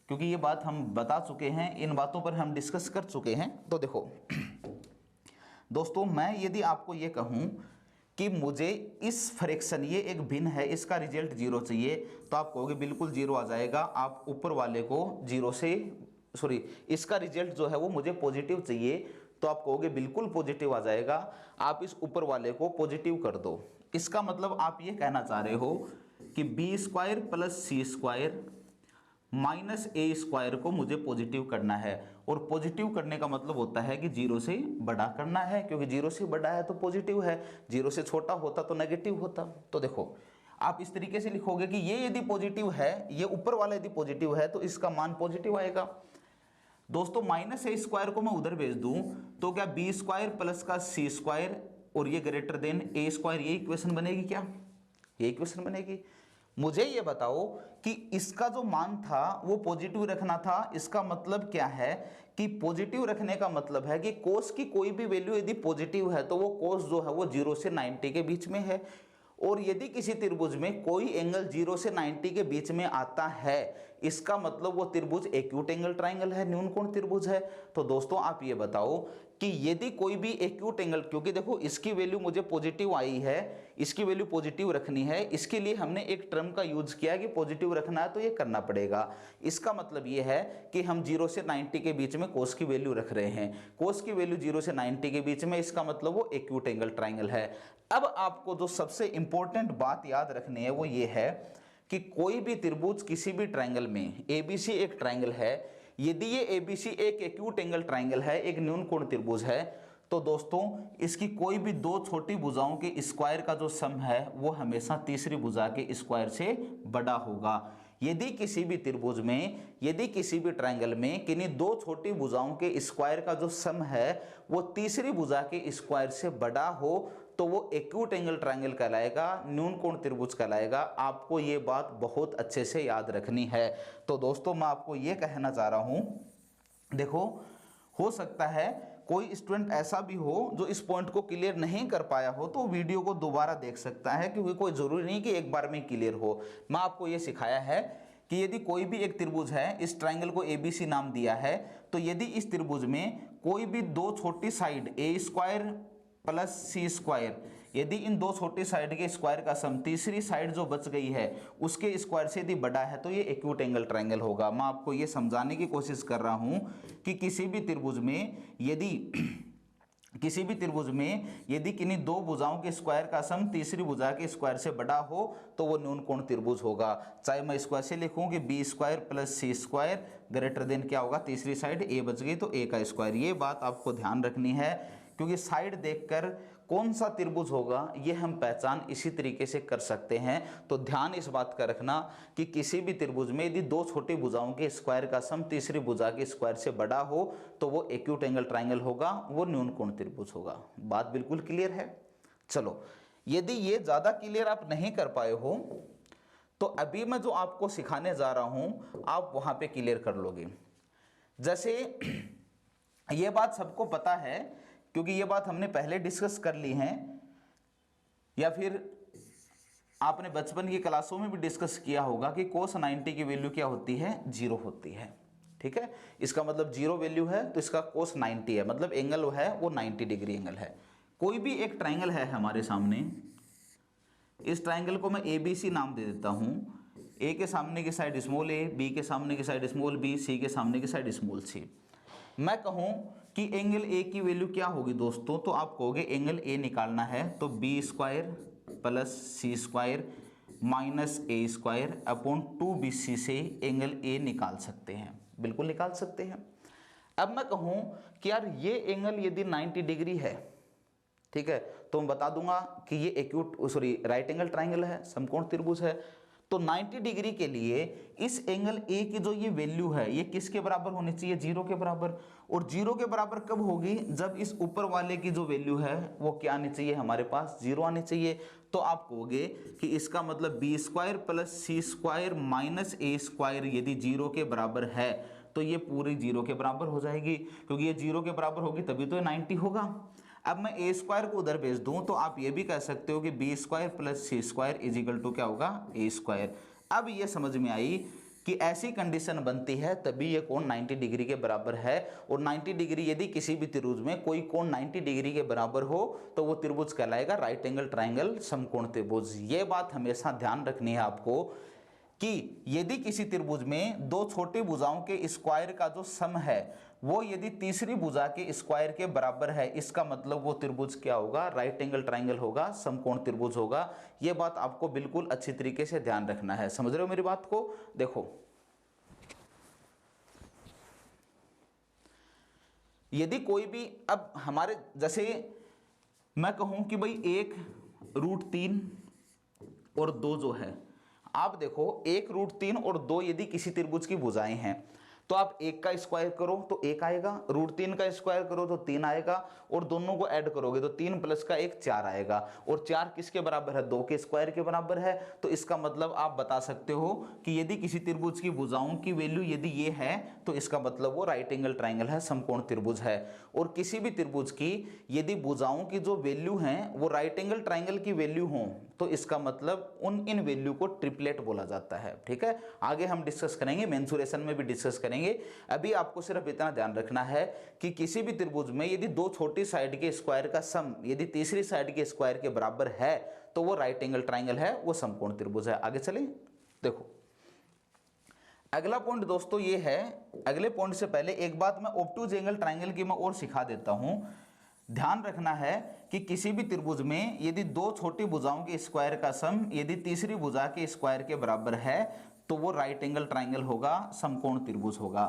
क्योंकि ये बात हम बता चुके हैं, इन बातों पर हम डिस्कस कर चुके हैं। तो देखो दोस्तों, मैं यदि आपको ये कहूं कि मुझे इस फ्रैक्शन, ये एक भिन्न है, इसका रिजल्ट 0 चाहिए, तो आप कहोगे बिल्कुल 0 आ जाएगा। आप ऊपर वाले को 0 से, सॉरी, इसका रिजल्ट जो है वो मुझे पॉजिटिव चाहिए, तो आप कहोगे बिल्कुल पॉजिटिव आ जाएगा। आप इस ऊपर वाले को पॉजिटिव कर दो। इसका मतलब आप ये कहना चाह रहे हो कि B square plus C square minus ए स्क्वायर को मुझे पॉजिटिव करना है, और पॉजिटिव करने का मतलब होता है कि 0 से बड़ा करना है, क्योंकि 0 से बड़ा है तो पॉजिटिव है, 0 से छोटा होता तो नेगेटिव होता। तो देखो, आप इस तरीके से लिखोगे कि ये यदि पॉजिटिव है, ये ऊपर वाला यदि पॉजिटिव है, तो इसका मान पॉजिटिव आएगा। दोस्तों, माइनस ए स्क्वायर को मैं उधर भेज दूं तो क्या बी स्क्वायर प्लस का सी स्क्वायर और ये ग्रेटर देन ए स्क्वायर, ये इक्वेशन बनेगी क्या? ये इक्वेशन बनेगी। मुझे ये बताओ कि इसका जो मान था वो पॉजिटिव रखना था। इसका मतलब क्या है कि पॉजिटिव रखने का मतलब है कि कोस की कोई भी वैल्यू यदि पॉजिटिव है तो वो कोस जो है वो 0 से 90 के बीच में है, और यदि किसी त्रिभुज में कोई एंगल 0 से 90 के बीच में आता है, इसका मतलब वो त्रिभुज एक्यूट एंगल ट्राइंगल है, न्यून कोण त्रिभुज है। तो दोस्तों आप ये बताओ कि यदि कोई भी एक्यूट एंगल, क्योंकि देखो इसकी वैल्यू मुझे पॉजिटिव आई है, इसकी वैल्यू पॉजिटिव रखनी है, इसके लिए हमने एक टर्म का यूज किया कि पॉजिटिव रखना है तो ये करना पड़ेगा। इसका मतलब ये है कि हम 0 से 90 के बीच में कोस की वैल्यू रख रहे हैं, कोस की वैल्यू 0 से 90 के बीच में, इसका मतलब वो एक्यूट एंगल ट्राइंगल है। अब आपको जो सबसे इंपॉर्टेंट बात याद रखनी है वो ये है कि कोई भी त्रिभुज किसी भी ट्राइंगल में, एबीसी एक ट्राइंगल है, यदि ये एबीसी एक एक्यूट एंगल ट्राइंगल है, एक न्यून कोण त्रिभुज है, तो दोस्तों इसकी कोई भी दो छोटी भुजाओं के स्क्वायर का जो सम है वो हमेशा तीसरी भुजा के स्क्वायर से बड़ा होगा। यदि किसी भी त्रिभुज में, यदि किसी भी ट्राइंगल में किन्हीं दो छोटी भुजाओं के स्क्वायर का जो सम है वो तीसरी भुजा के स्क्वायर से बड़ा हो, तो वो एक्यूट एंगल ट्राइंगल कहलाएगा, न्यून कोण त्रिभुज कहलाएगा। आपको ये बात बहुत अच्छे से याद रखनी है। तो दोस्तों मैं आपको ये कहना चाह रहा हूं, देखो हो सकता है कोई स्टूडेंट ऐसा भी हो जो इस पॉइंट को क्लियर नहीं कर पाया हो, तो वीडियो को दोबारा देख सकता है, क्योंकि कोई जरूरी नहीं कि एक बार में क्लियर हो। मैं आपको ये सिखाया है कि यदि कोई भी एक त्रिभुज है, इस ट्राइंगल को एबीसी नाम दिया है, तो यदि इस त्रिभुज में कोई भी दो छोटी साइड ए स्क्वायर प्लस सी स्क्वायर, यदि इन दो छोटी साइड के स्क्वायर का सम तीसरी साइड जो बच गई है उसके स्क्वायर से यदि बड़ा है, तो ये एक्यूट एंगल ट्राइंगल होगा। मैं आपको ये समझाने की कोशिश कर रहा हूं कि किसी भी त्रिभुज में यदि किसी भी त्रिभुज में यदि किन्हीं दो भुजाओं के स्क्वायर का सम तीसरी भुजा के स्क्वायर से बड़ा हो तो वो न्यून कोण त्रिभुज होगा। चाहे मैं इसको ऐसे लिखूं कि B square plus C square greater than क्या होगा, तीसरी साइड ए बच गई तो ए का स्क्वायर। ये बात आपको ध्यान रखनी है, क्योंकि साइड देखकर कौन सा त्रिभुज होगा ये हम पहचान इसी तरीके से कर सकते हैं। तो ध्यान इस बात का रखना कि किसी भी त्रिभुज में यदि दो छोटी भुजाओं के स्क्वायर का सम तीसरी भुजा के स्क्वायर से बड़ा हो तो वो एक्यूट एंगल ट्राइंगल होगा, वो न्यून कोण त्रिभुज होगा। बात बिल्कुल क्लियर है। चलो, यदि ये ज्यादा क्लियर आप नहीं कर पाए हो तो अभी मैं जो आपको सिखाने जा रहा हूं आप वहां पे क्लियर कर लोगे। जैसे ये बात सबको पता है, क्योंकि ये बात हमने पहले डिस्कस कर ली है, या फिर आपने बचपन की क्लासों में भी डिस्कस किया होगा कि कोस 90 की वैल्यू क्या होती है, 0 होती है। ठीक है, इसका मतलब 0 वैल्यू है तो इसका कोस 90 है, मतलब एंगल है वो 90 डिग्री एंगल है। कोई भी एक ट्राइंगल है हमारे सामने, इस ट्राइंगल को मैं ABC नाम दे देता हूँ। ए के सामने की साइड स्मॉल ए, बी के सामने की साइड स्मॉल बी, सी के सामने की साइड स्मॉल सी। मैं कहूँ कि एंगल ए की वैल्यू क्या होगी दोस्तों, तो आप कहोगे एंगल ए निकालना है तो B square plus C square minus ए स्क्वायर अपॉन 2BC से एंगल ए निकाल सकते हैं, बिल्कुल निकाल सकते हैं। अब मैं कहूँ कि यार ये एंगल यदि 90 डिग्री है, ठीक है, तो मैं बता दूंगा कि ये राइट एंगल ट्राइंगल है, समकोण त्रिभुज है। तो 90 डिग्री के लिए इस एंगल ए की जो ये वैल्यू है ये किसके बराबर होनी चाहिए, 0 के बराबर। और 0 के बराबर कब होगी, जब इस ऊपर वाले की जो वैल्यू है वो क्या आनी चाहिए, हमारे पास 0 आनी चाहिए। तो आप कहोगे कि इसका मतलब B square plus C square minus ए स्क्वायर यदि 0 के बराबर है तो ये पूरी 0 के बराबर हो जाएगी, क्योंकि ये 0 के बराबर होगी तभी तो ये 90 होगा। अब मैं ए स्क्वायर को उधर भेज दूं तो आप ये भी कह सकते हो कि B square plus C square is equal to क्या होगा, ए स्क्वायर। अब ये समझ में आई कि ऐसी कंडीशन बनती है तभी ये कोण 90 डिग्री के बराबर है। और 90 डिग्री यदि किसी भी त्रिभुज में कोई कोण 90 डिग्री के बराबर हो तो वो त्रिभुज कहलाएगा राइट एंगल ट्राइंगल समकोण त्रिभुज। ये बात हमेशा ध्यान रखनी है आपको कि यदि किसी त्रिभुज में दो छोटी भुजाओं के स्क्वायर का जो सम है वो यदि तीसरी भुजा के स्क्वायर के बराबर है, इसका मतलब वो त्रिभुज क्या होगा, राइट एंगल ट्राइंगल होगा, समकोण त्रिभुज होगा। ये बात आपको बिल्कुल अच्छी तरीके से ध्यान रखना है। समझ रहे हो मेरी बात को? देखो, यदि कोई भी, अब हमारे जैसे मैं कहूं कि भाई 1√3 और 2 जो है, आप देखो 1√3 और 2 यदि किसी त्रिभुज की भुजाएं हैं तो आप 1 का स्क्वायर करो तो 1 आएगा, √3 का स्क्वायर करो तो 3 आएगा, और दोनों को ऐड करोगे तो 3 प्लस का 1 4 आएगा। और 4 किसके बराबर है, 2 के स्क्वायर के बराबर है। तो इसका मतलब आप बता सकते हो कि यदि किसी त्रिभुज की भुजाओं की वैल्यू यदि ये है तो इसका मतलब वो राइट एंगल ट्राइंगल है, समकोण त्रिभुज है। और किसी भी त्रिभुज की यदि भुजाओं की जो वैल्यू है वो राइट एंगल ट्राइंगल की वैल्यू हो तो इसका मतलब इन वैल्यू को ट्रिपलेट बोला जाता है। ठीक है, आगे हम डिस्कस करेंगे, मेंसुरेशन में भी डिस्कस करेंगे। अभी आपको सिर्फ इतना ध्यान रखना है कि किसी भी त्रिभुज में यदि दो छोटी साइड के स्क्वायर का सम यदि तीसरी साइड के स्क्वायर के बराबर है तो वो राइट एंगल ट्राइंगल है, वो समकोण त्रिभुज है। आगे चलें, देखो अगला पॉइंट दोस्तों ये है। अगले पॉइंट से पहले एक बात मैं ऑब्टूज एंगल ट्राइंगल की मैं और सिखा देता हूं। ध्यान रखना है कि किसी भी त्रिभुज में यदि दो छोटी भुजाओं के स्क्वायर का सम यदि तीसरी भुजा के स्क्वायर के बराबर है तो वो राइट एंगल ट्राइंगल होगा, समकोण त्रिभुज होगा।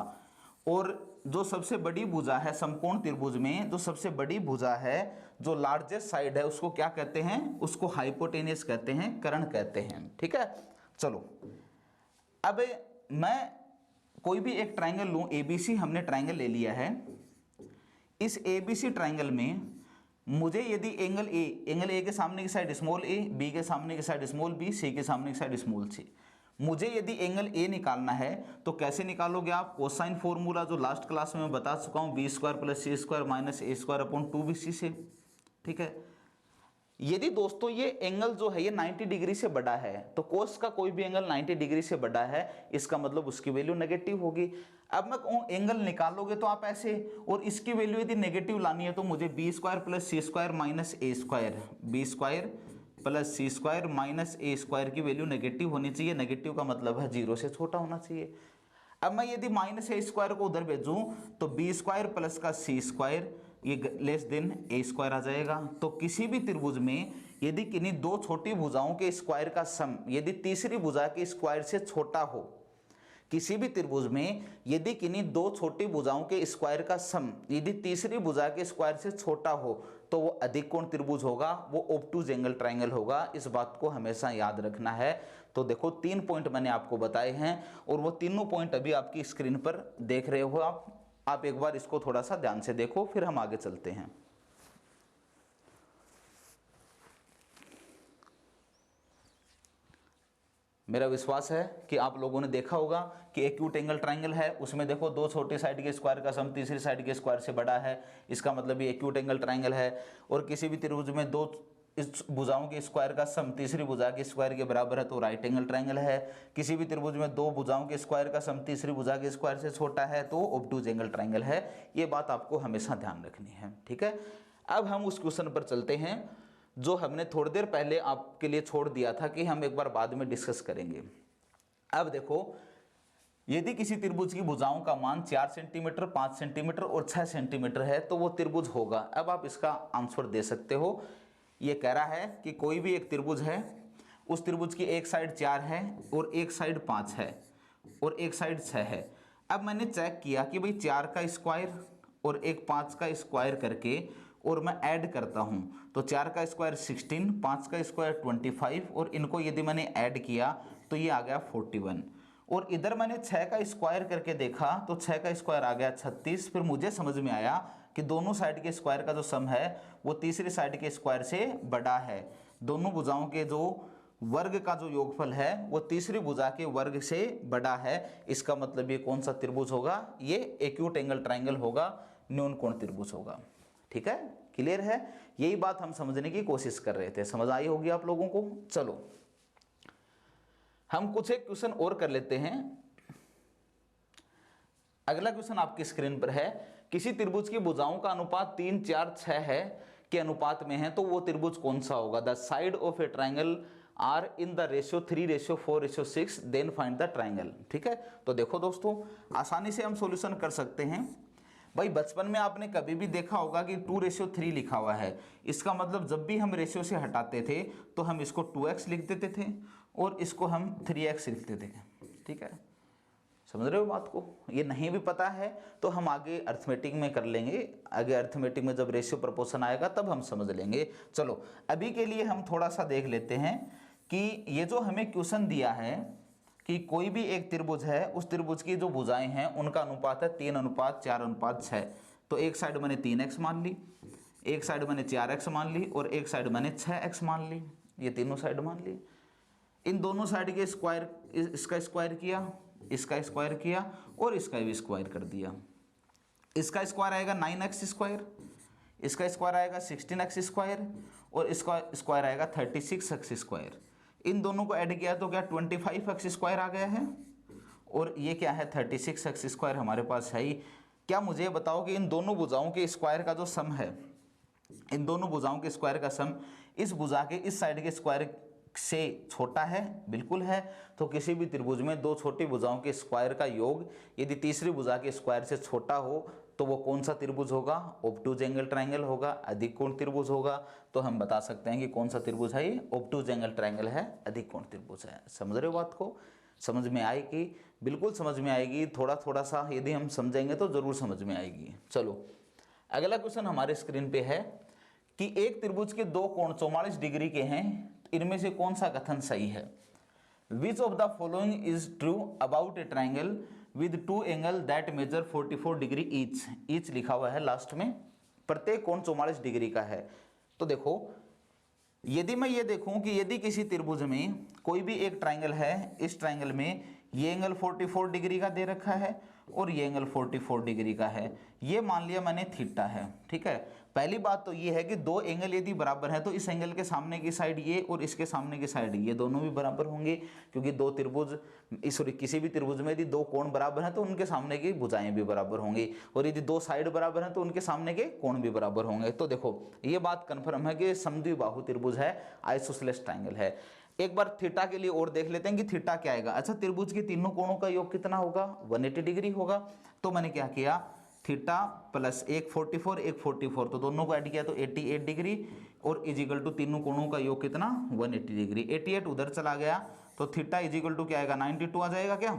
और जो सबसे बड़ी भुजा है समकोण त्रिभुज में, जो सबसे बड़ी भुजा है, जो लार्जेस्ट साइड है, उसको क्या कहते हैं, उसको हाइपोटेनियस कहते हैं, कर्ण कहते हैं। ठीक है, चलो अब मैं कोई भी एक ट्राइंगल लूं, ABC हमने ट्राइंगल ले लिया है। इस ABC ट्राइंगल में मुझे यदि एंगल ए के सामने की साइड स्मॉल ए, बी के सामने की साइड स्मॉल बी, सी के सामने की साइड स्मॉल सी, मुझे यदि एंगल ए निकालना है तो कैसे निकालोगे आप, कोसाइन फॉर्मूला जो लास्ट क्लास में मैं बता चुका हूं, B square plus C square minus ए स्क्वायर अपॉन 2BC से। ठीक है, यदि दोस्तों ये एंगल जो है ये 90 डिग्री से बड़ा है तो कोस का कोई भी एंगल 90 डिग्री से बड़ा है, इसका मतलब उसकी वैल्यू नेगेटिव होगी। अब मैं कहूँ एंगल निकालोगे तो आप ऐसे, और इसकी वैल्यू यदि नेगेटिव लानी है तो मुझे B square plus C square minus ए square, B square plus C square minus ए स्क्वायर की वैल्यू नेगेटिव होनी चाहिए। नेगेटिव का मतलब है 0 से छोटा होना चाहिए। अब मैं यदि माइनस ए स्क्वायर को उधर भेजूं तो बी स्क्वायर प्लस का सी स्क्वायर ये लेस देन ए स्क्वायर आ जाएगा। तो किसी भी त्रिभुज में यदि किन्हीं दो छोटी भुजाओं के स्क्वायर का सम यदि तीसरी भुजा के स्क्वायर से छोटा हो, किसी भी त्रिभुज में यदि किन्हीं दो छोटी भुजाओं के स्क्वायर का सम यदि तीसरी भुजा के स्क्वायर से छोटा हो तो वो अधिक कोण त्रिभुज होगा, वो ऑब्टूज एंगल ट्राइंगल होगा। इस बात को हमेशा याद रखना है। तो देखो 3 पॉइंट मैंने आपको बताए हैं और वो तीनों पॉइंट अभी आपकी स्क्रीन पर देख रहे हो आप एक बार इसको थोड़ा सा ध्यान से देखो, फिर हम आगे चलते हैं। मेरा विश्वास है कि आप लोगों ने देखा होगा कि एक्यूट एंगल ट्राइंगल है, उसमें देखो दो छोटी साइड के स्क्वायर का सम तीसरी साइड के स्क्वायर से बड़ा है, इसका मतलब ये एक्यूट एंगल ट्राइंगल है। और किसी भी त्रिभुज में दो इस भुजाओं के स्क्वायर का सम तीसरी भुजा के स्क्वायर के बराबर है तो राइट एंगल ट्राइंगल है। किसी भी त्रिभुज में दो भुजाओं के स्क्वायर का सम तीसरी भुजा के स्क्वायर से छोटा है तो ऑब्टूज एंगल ट्राइंगल है। ये बात आपको हमेशा ध्यान रखनी है। ठीक है, अब हम उस क्वेश्चन पर चलते हैं जो हमने थोड़ी देर पहले आपके लिए छोड़ दिया था कि हम एक बार बाद में डिस्कस करेंगे। अब देखो, यदि किसी त्रिभुज की भुजाओं का मान 4 सेंटीमीटर, 5 सेंटीमीटर और 6 सेंटीमीटर है तो वो त्रिभुज होगा। अब आप इसका आंसर दे सकते हो। ये कह रहा है कि कोई भी एक त्रिभुज है, उस त्रिभुज की एक साइड 4 है और एक साइड 5 है और एक साइड 6 है। अब मैंने चेक किया कि भाई 4 का स्क्वायर और एक 5 का स्क्वायर करके और मैं ऐड करता हूँ तो 4 का स्क्वायर 16, 5 का स्क्वायर 25 और इनको यदि मैंने ऐड किया तो ये आ गया 41। और इधर मैंने 6 का स्क्वायर करके देखा तो 6 का स्क्वायर आ गया 36। फिर मुझे समझ में आया कि दोनों साइड के स्क्वायर का जो सम है वो तीसरी साइड के स्क्वायर से बड़ा है। दोनों भुजाओं के जो वर्ग का जो योगफल है वो तीसरी भुजा के वर्ग से बड़ा है। इसका मतलब ये कौन सा त्रिभुज होगा? ये एक्यूट एंगल ट्राइंगल होगा, न्यून कोण त्रिभुज होगा। ठीक है, क्लियर है? यही बात हम समझने की कोशिश कर रहे थे। समझ आई होगी आप लोगों को। चलो हम कुछ एक क्वेश्चन और कर लेते हैं। अगला क्वेश्चन आपकी स्क्रीन पर है, किसी त्रिभुज की भुजाओं का अनुपात 3, 4, 6 है के अनुपात में है तो वो त्रिभुज कौन सा होगा? The side of a triangle are in the ratio 3:4:6 then find the triangle. ठीक है, तो देखो दोस्तों, आसानी से हम सॉल्यूशन कर सकते हैं। भाई बचपन में आपने कभी भी देखा होगा कि 2:3 लिखा हुआ है। इसका मतलब जब भी हम रेशियो से हटाते थे तो हम इसको 2x लिख देते थे और इसको हम 3x लिखते थे। ठीक है, समझ रहे हो बात को? ये नहीं भी पता है तो हम आगे अर्थमेटिक में कर लेंगे। आगे अर्थमेटिक में जब रेशियो प्रपोर्शन आएगा तब हम समझ लेंगे। चलो अभी के लिए हम थोड़ा सा देख लेते हैं कि ये जो हमें क्वेश्चन दिया है कि कोई भी एक त्रिभुज है, उस त्रिभुज की जो भुजाएं हैं उनका अनुपात है 3:4:6। तो एक साइड मैंने 3x मान ली, एक साइड मैंने 4x मान ली और एक साइड मैंने 6x मान ली। ये तीनों साइड मान ली। इन दोनों साइड के स्क्वायर, इसका स्क्वायर किया, इसका स्क्वायर किया और इसका भी स्क्वायर कर दिया। इसका स्क्वायर आएगा 9x स्क्वायर, इसका स्क्वायर आएगा 16x स्क्वायर और इसका स्क्वायर आएगा 36x स्क्वायर। इन दोनों को ऐड किया तो क्या 25x स्क्वायर आ गया है और ये क्या है 36x स्क्वायर हमारे पास है ही। क्या मुझे बताओ कि इन दोनों भुजाओं के स्क्वायर का जो सम है, इन दोनों भुजाओं के स्क्वायर का सम इस भुजा के इस साइड के स्क्वायर से छोटा है? बिल्कुल है। तो किसी भी त्रिभुज में दो छोटी भुजाओं के स्क्वायर का योग यदि तीसरी भुजा के स्क्वायर से छोटा हो तो वो कौन सा त्रिभुज होगा? ऑब्टूज एंगल ट्राइंगल होगा, अधिक कोण त्रिभुज होगा। तो हम बता सकते हैं कि कौन सा त्रिभुज है ये? ऑब्टूज एंगल ट्राइंगल है, अधिक कोण त्रिभुज है। समझ रहे हो बात को? समझ में आएगी? बिल्कुल समझ में आएगी। थोड़ा थोड़ा सा यदि हम समझेंगे तो जरूर समझ में आएगी। चलो अगला क्वेश्चन हमारे स्क्रीन पे है कि एक त्रिभुज के दो कोण 44 डिग्री के हैं, इनमें से कौन सा कथन सही है? Which of the following is true about a triangle with two angle that measure 44 degree each. Each लिखा हुआ है लास्ट में, प्रत्येक कोण 44 डिग्री का है। तो देखो, यदि मैं ये देखूं कि यदि किसी त्रिभुज में कोई भी एक ट्राइंगल है, इस ट्राइंगल में ये एंगल 44 डिग्री का दे रखा है और ये एंगल 44 डिग्री का है, ये मान लिया मैंने थीटा है। ठीक है, पहली बात तो ये है कि दो एंगल यदि बराबर है तो इस एंगल के सामने की साइड ये और इसके सामने की साइड ये दोनों भी बराबर होंगे, क्योंकि दो त्रिभुज, सॉरी किसी भी त्रिभुज में यदि दो कोण बराबर हैं तो उनके सामने की भुजाएं भी बराबर होंगी, और यदि दो साइड बराबर हैं तो उनके सामने के कोण भी बराबर होंगे। तो देखो ये बात कन्फर्म है कि समद्विबाहु त्रिभुज है, आइसोसेलेस ट्राइंगल है। एक बार थीटा के लिए और देख लेते हैं कि थीटा क्या आएगा। अच्छा, त्रिभुज के तीनों कोणों का योग कितना होगा? 180 डिग्री होगा। तो मैंने क्या किया, थीटा प्लस एक 44 एक 44, तो दोनों को ऐड किया तो 88 डिग्री और इजिकल टू तीनों कोणों का योग कितना? 180 डिग्री। 88 उधर चला गया तो थीटा इजिकल टू क्या आएगा? 92 आ जाएगा। क्या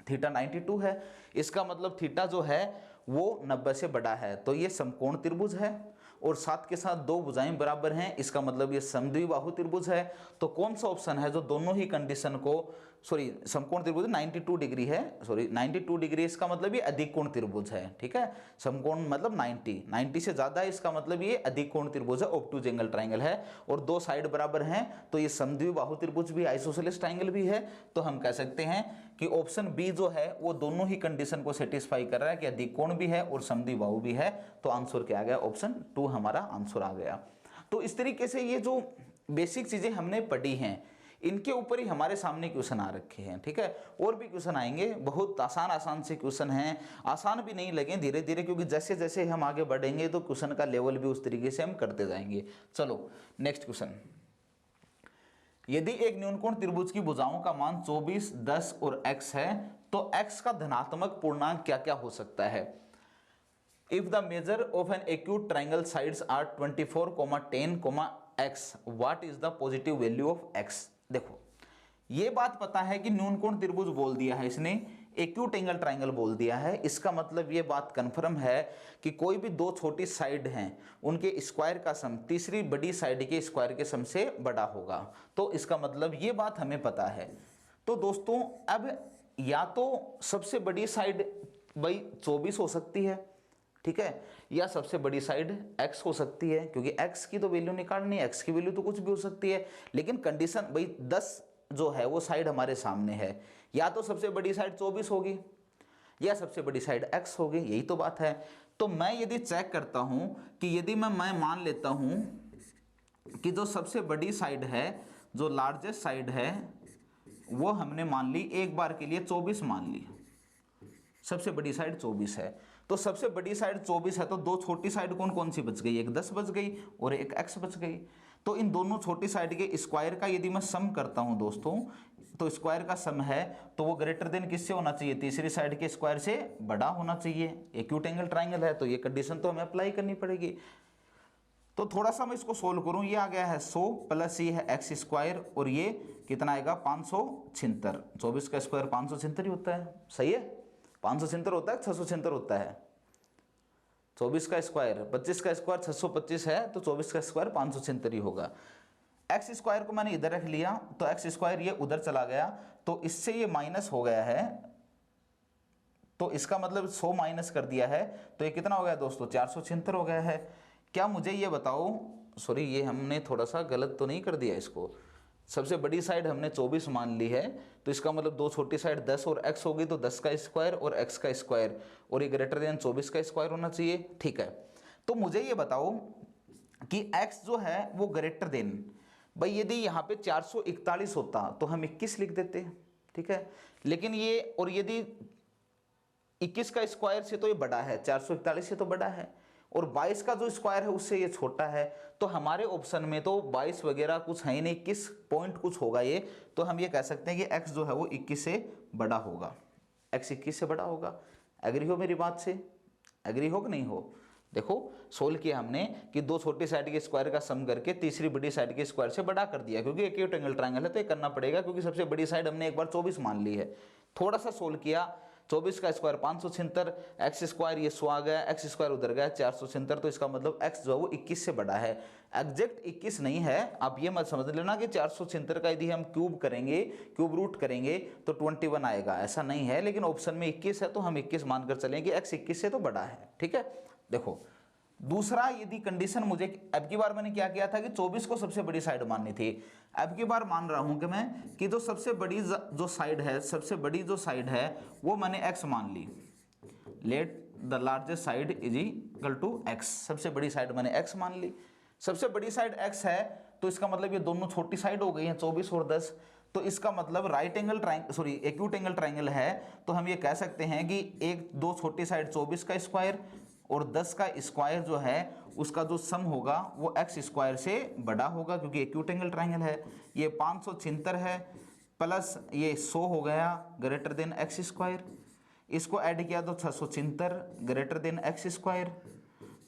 थीटा 92 है? इसका मतलब थीटा जो है वो 90 से बड़ा है, तो ये समकोण त्रिभुज है और साथ के साथ दो भुजाएं बराबर हैं, इसका मतलब ये समद्विबाहु त्रिभुज है। तो कौन सा ऑप्शन है जो दोनों ही कंडीशन को, सॉरी समकोण त्रिभुज 92 डिग्री है, सॉरी 92 डिग्री, इसका मतलब ये अधिक कोण त्रिभुज है। ठीक है, समकोण मतलब 90 से ज्यादा है, इसका मतलब ये अधिक कोण त्रिभुज है, ऑब्टूज एंगल ट्राइंगल है, और दो साइड बराबर हैं तो ये समद्विबाहु त्रिभुज भी, आइसोसेलेस ट्राइंगल भी है। तो हम कह सकते हैं कि ऑप्शन बी जो है वो दोनों ही कंडीशन को सेटिस्फाई कर रहा है कि अधिक कोण भी है और समद्विबाहु भी है। तो आंसर क्या आ गया? ऑप्शन 2 हमारा आंसर आ गया। तो इस तरीके से ये जो बेसिक चीजें हमने पढ़ी हैं, इनके ऊपर ही हमारे सामने क्वेश्चन आ रखे हैं, ठीक है। और भी क्वेश्चन आएंगे, बहुत आसान आसान से क्वेश्चन हैं, आसान भी नहीं लगे धीरे धीरे, क्योंकि जैसे जैसे हम आगे बढ़ेंगे तो क्वेश्चन का लेवल भी उस तरीके से हम करते जाएंगे। चलो नेक्स्ट क्वेश्चन। यदि एक न्यूनकोण त्रिभुज की भुजाओं का मान 24, 10 और x है तो x का धनात्मक पूर्णांक क्या क्या हो सकता है। If the measure of an acute triangle sides are 24, 10, x, what is the positive value of x। देखो ये बात पता है कि न्यूनकोण त्रिभुज बोल दिया है इसने, एक्यूट एंगल ट्राइंगल बोल दिया है, इसका मतलब ये बात कंफर्म है कि कोई भी दो छोटी साइड हैं उनके स्क्वायर का सम तीसरी बड़ी साइड के स्क्वायर के सम से बड़ा होगा। तो इसका मतलब ये बात हमें पता है। तो दोस्तों अब या तो सबसे बड़ी साइड भाई 24 हो सकती है, ठीक है, या सबसे बड़ी साइड x हो सकती है, क्योंकि x की तो वैल्यू निकालनी है, x की वैल्यू तो कुछ भी हो सकती है, लेकिन कंडीशन भाई 10 जो है वो साइड हमारे सामने है, या तो सबसे बड़ी साइड 24 होगी या सबसे बड़ी साइड x होगी, यही तो बात है। तो मैं यदि चेक करता हूं कि यदि मैं मान लेता हूं कि जो सबसे बड़ी साइड है, जो लार्जेस्ट साइड है, वो हमने मान ली एक बार के लिए 24 मान ली, सबसे बड़ी साइड 24 है, तो सबसे बड़ी साइड 24 है तो दो छोटी साइड कौन कौन सी बच गई, एक 10 बच गई और एक x बच गई। तो इन दोनों छोटी साइड के स्क्वायर का यदि मैं सम करता हूं दोस्तों, तो स्क्वायर का सम है तो वो ग्रेटर देन किससे होना चाहिए, तीसरी साइड के स्क्वायर से बड़ा होना चाहिए। एक्यूट एंगल ट्राइंगल है तो ये कंडीशन तो हमें अप्लाई करनी पड़ेगी। तो थोड़ा सा मैं इसको सोल्व करूं, ये आ गया है 100 प्लस ये है x स्क्वायर और ये कितना आएगा 576। 24 का स्क्वायर 576 ही होता है, सही है, 576 होता है, 676 होता है। 24 का स्क्वायर 25 का स्क्वायर 625 है तो 24 का स्क्वायर 576 ही होगा। एक्स स्क्वायर को मैंने इधर रख लिया तो एक्स स्क्वायर ये उधर चला गया तो इससे ये माइनस हो गया है, तो इसका मतलब 100 माइनस कर दिया है तो ये कितना हो गया दोस्तों 476 हो गया है। क्या मुझे ये बताओ, सॉरी ये हमने थोड़ा सा गलत तो नहीं कर दिया इसको, सबसे बड़ी साइड हमने 24 मान ली है तो इसका मतलब दो छोटी साइड 10 और x होगी तो 10 का स्क्वायर और x का स्क्वायर और ये ग्रेटर देन 24 का स्क्वायर होना चाहिए, ठीक है। तो मुझे ये बताओ कि x जो है वो ग्रेटर देन, भाई यदि यहाँ पे 441 होता तो हम 21 लिख देते, ठीक है, लेकिन ये और यदि 21 का स्क्वायर से तो ये बड़ा है, 441 से तो बड़ा है, और 22 का जो स्क्वायर है उससे ये छोटा है, तो हमारे ऑप्शन में तो 22 वगैरह कुछ है ही नहीं, 21 पॉइंट कुछ होगा ये, तो हम ये कह सकते हैं कि x जो है वो 21 से बड़ा होगा, x 21 से बड़ा होगा। एग्री हो मेरी बात से, एग्री हो कि नहीं हो। देखो सोल्व किया हमने कि दो छोटी साइड के स्क्वायर का सम करके तीसरी बड़ी साइड के स्क्वायर से बड़ा कर दिया, क्योंकि एक्यूट एंगल ट्रायंगल है तो ये करना पड़ेगा, क्योंकि सबसे बड़ी साइड हमने एक बार 24 मान ली है। थोड़ा सा सोल्व किया, 24 का स्क्वायर 576, एक्स स्क्वायर ये 100 आ गया, एक्स स्क्वायर उधर गया 476, तो इसका मतलब x जो है वो 21 से बड़ा है। एग्जैक्ट 21 नहीं है, आप ये मत समझ लेना कि 476 का यदि हम क्यूब करेंगे, क्यूब रूट करेंगे तो 21 आएगा, ऐसा नहीं है, लेकिन ऑप्शन में 21 है तो हम 21 मानकर चलेंगे, x 21 से तो बड़ा है, ठीक है। देखो दूसरा, यदि कंडीशन मुझे, अब की बार मैंने क्या किया था कि 24 को सबसे बड़ी साइड माननी थी, अब की बार मान रहा हूं कि मैं कि जो सबसे बड़ी जो साइड है, सबसे बड़ी जो साइड है वो मैंने x मान ली, let the largest side is equal to x, सबसे बड़ी साइड मैंने x मान ली। सबसे बड़ी साइड x है तो इसका मतलब ये दोनों छोटी साइड हो गई हैं 24 और 10, तो इसका मतलब right angle triangle, sorry acute angle triangle है, तो हम ये कह सकते हैं कि एक दो छोटी साइड 24 का स्क्वायर और 10 का स्क्वायर जो है उसका जो सम होगा वो x स्क्वायर से बड़ा होगा, क्योंकि एक्यूट एंगल ट्राइंगल है। ये 576 है प्लस ये 100 हो गया ग्रेटर देन x स्क्वायर, इसको ऐड किया तो 676 ग्रेटर देन x स्क्वायर,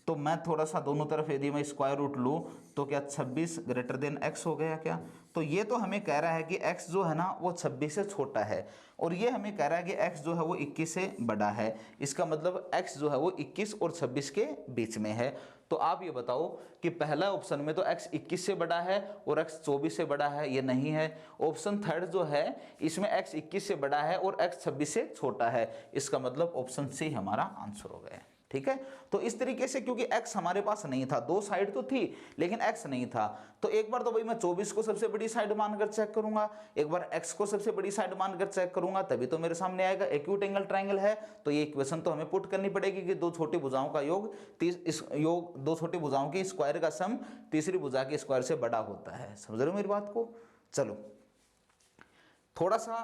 तो मैं थोड़ा सा दोनों तरफ यदि मैं स्क्वायर रूट लूँ तो क्या 26 ग्रेटर देन x हो गया क्या। तो ये तो हमें कह रहा है कि x जो है ना वो 26 से छोटा है, और ये हमें कह रहा है कि x जो है वो 21 से बड़ा है, इसका मतलब x जो है वो 21 और 26 के बीच में है। तो आप ये बताओ कि पहला ऑप्शन में तो x 21 से बड़ा है और x 24 से बड़ा है, ये नहीं है। ऑप्शन थर्ड जो है इसमें x 21 से बड़ा है और x 26 से छोटा है, इसका मतलब ऑप्शन सी हमारा आंसर हो गया, ठीक है। तो इस तरीके से, क्योंकि x हमारे पास नहीं था, दो साइड तो थी लेकिन x नहीं था, तो एक बार तो भाई मैं 24 को सबसे बड़ी साइड मानकर चेक करूंगा, एक बार x को सबसे बड़ी साइड मानकर चेक करूंगा, तभी तो मेरे सामने आएगा। एक्यूट एंगल ट्रायंगल है तो ये इक्वेशन तो हमें पुट करनी पड़ेगी कि दो छोटी भुजाओं का योग दो छोटी भुजाओं के स्क्वायर का सम तीसरी भुजा के स्क्वायर से बड़ा होता है। समझ रहे हो मेरी बात को। चलो थोड़ा सा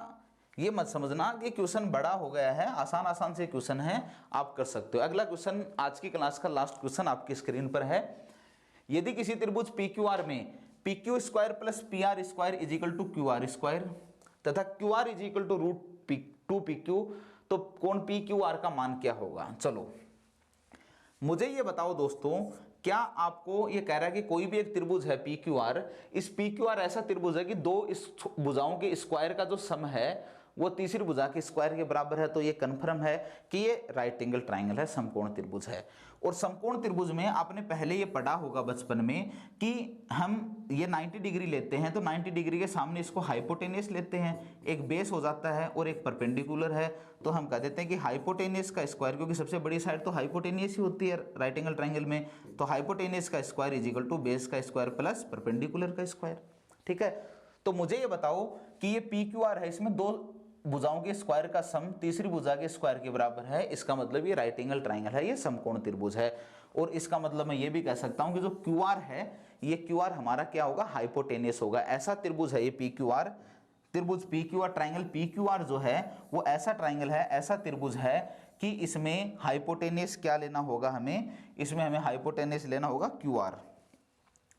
ये मत समझना कि क्वेश्चन बड़ा हो गया है, आसान आसान से क्वेश्चन है, आप कर सकते हो। अगला क्वेश्चन आज की क्लास का लास्ट क्वेश्चन आपकी स्क्रीन पर है। यदि किसी त्रिभुज पी क्यू आर में P Q square plus P R square is equal to Q R square तथा Q R is equal to root two P Q, तो कोण पी क्यू आर का मान क्या होगा। चलो मुझे ये बताओ दोस्तों, क्या आपको ये कह रहा है कि कोई भी एक त्रिभुज है पी क्यू आर, इस पी क्यू आर ऐसा त्रिभुज है कि दो इस भुजाओं के स्क्वायर का जो सम है वो तीसरी भुजा के स्क्वायर के बराबर है, तो ये कन्फर्म है कि ये राइट एंगल ट्राइंगल है, समकोण त्रिभुज है। और समकोण त्रिभुज में आपने पहले ये पढ़ा होगा बचपन में कि हम ये 90 डिग्री लेते हैं, तो 90 डिग्री के सामने इसको हाइपोटेनियस लेते हैं, एक बेस हो जाता है और एक परपेंडिकुलर है, तो हम कह देते हैं कि हाइपोटेनियस का स्क्वायर, क्योंकि सबसे बड़ी साइड तो हाइपोटेनियस ही होती है राइट एंगल ट्राइंगल में, तो हाइपोटेनियस का square is equal to base का स्क्वायर प्लस परपेंडिकुलर का स्क्वायर। ठीक है, तो मुझे ये बताओ कि ये पी क्यू आर है, इसमें दो भुजाओं के स्क्वायर का सम तीसरी भुजा के स्क्वायर के बराबर है, इसका मतलब ये राइट एंगल ट्राइंगल है, ये समकोण त्रिभुज है। और इसका मतलब मैं ये भी कह सकता हूं कि जो क्यू आर है, ये क्यू आर हमारा क्या होगा, हाइपोटेनियस होगा। ऐसा त्रिभुज है ये पी क्यू आर, त्रिभुज P Q R triangle P Q are जो है वो ऐसा ट्राइंगल है, ऐसा त्रिभुज है कि इसमें हाइपोटेनियस क्या लेना होगा हमें, इसमें हमें हाइपोटेनियस लेना होगा क्यू आर।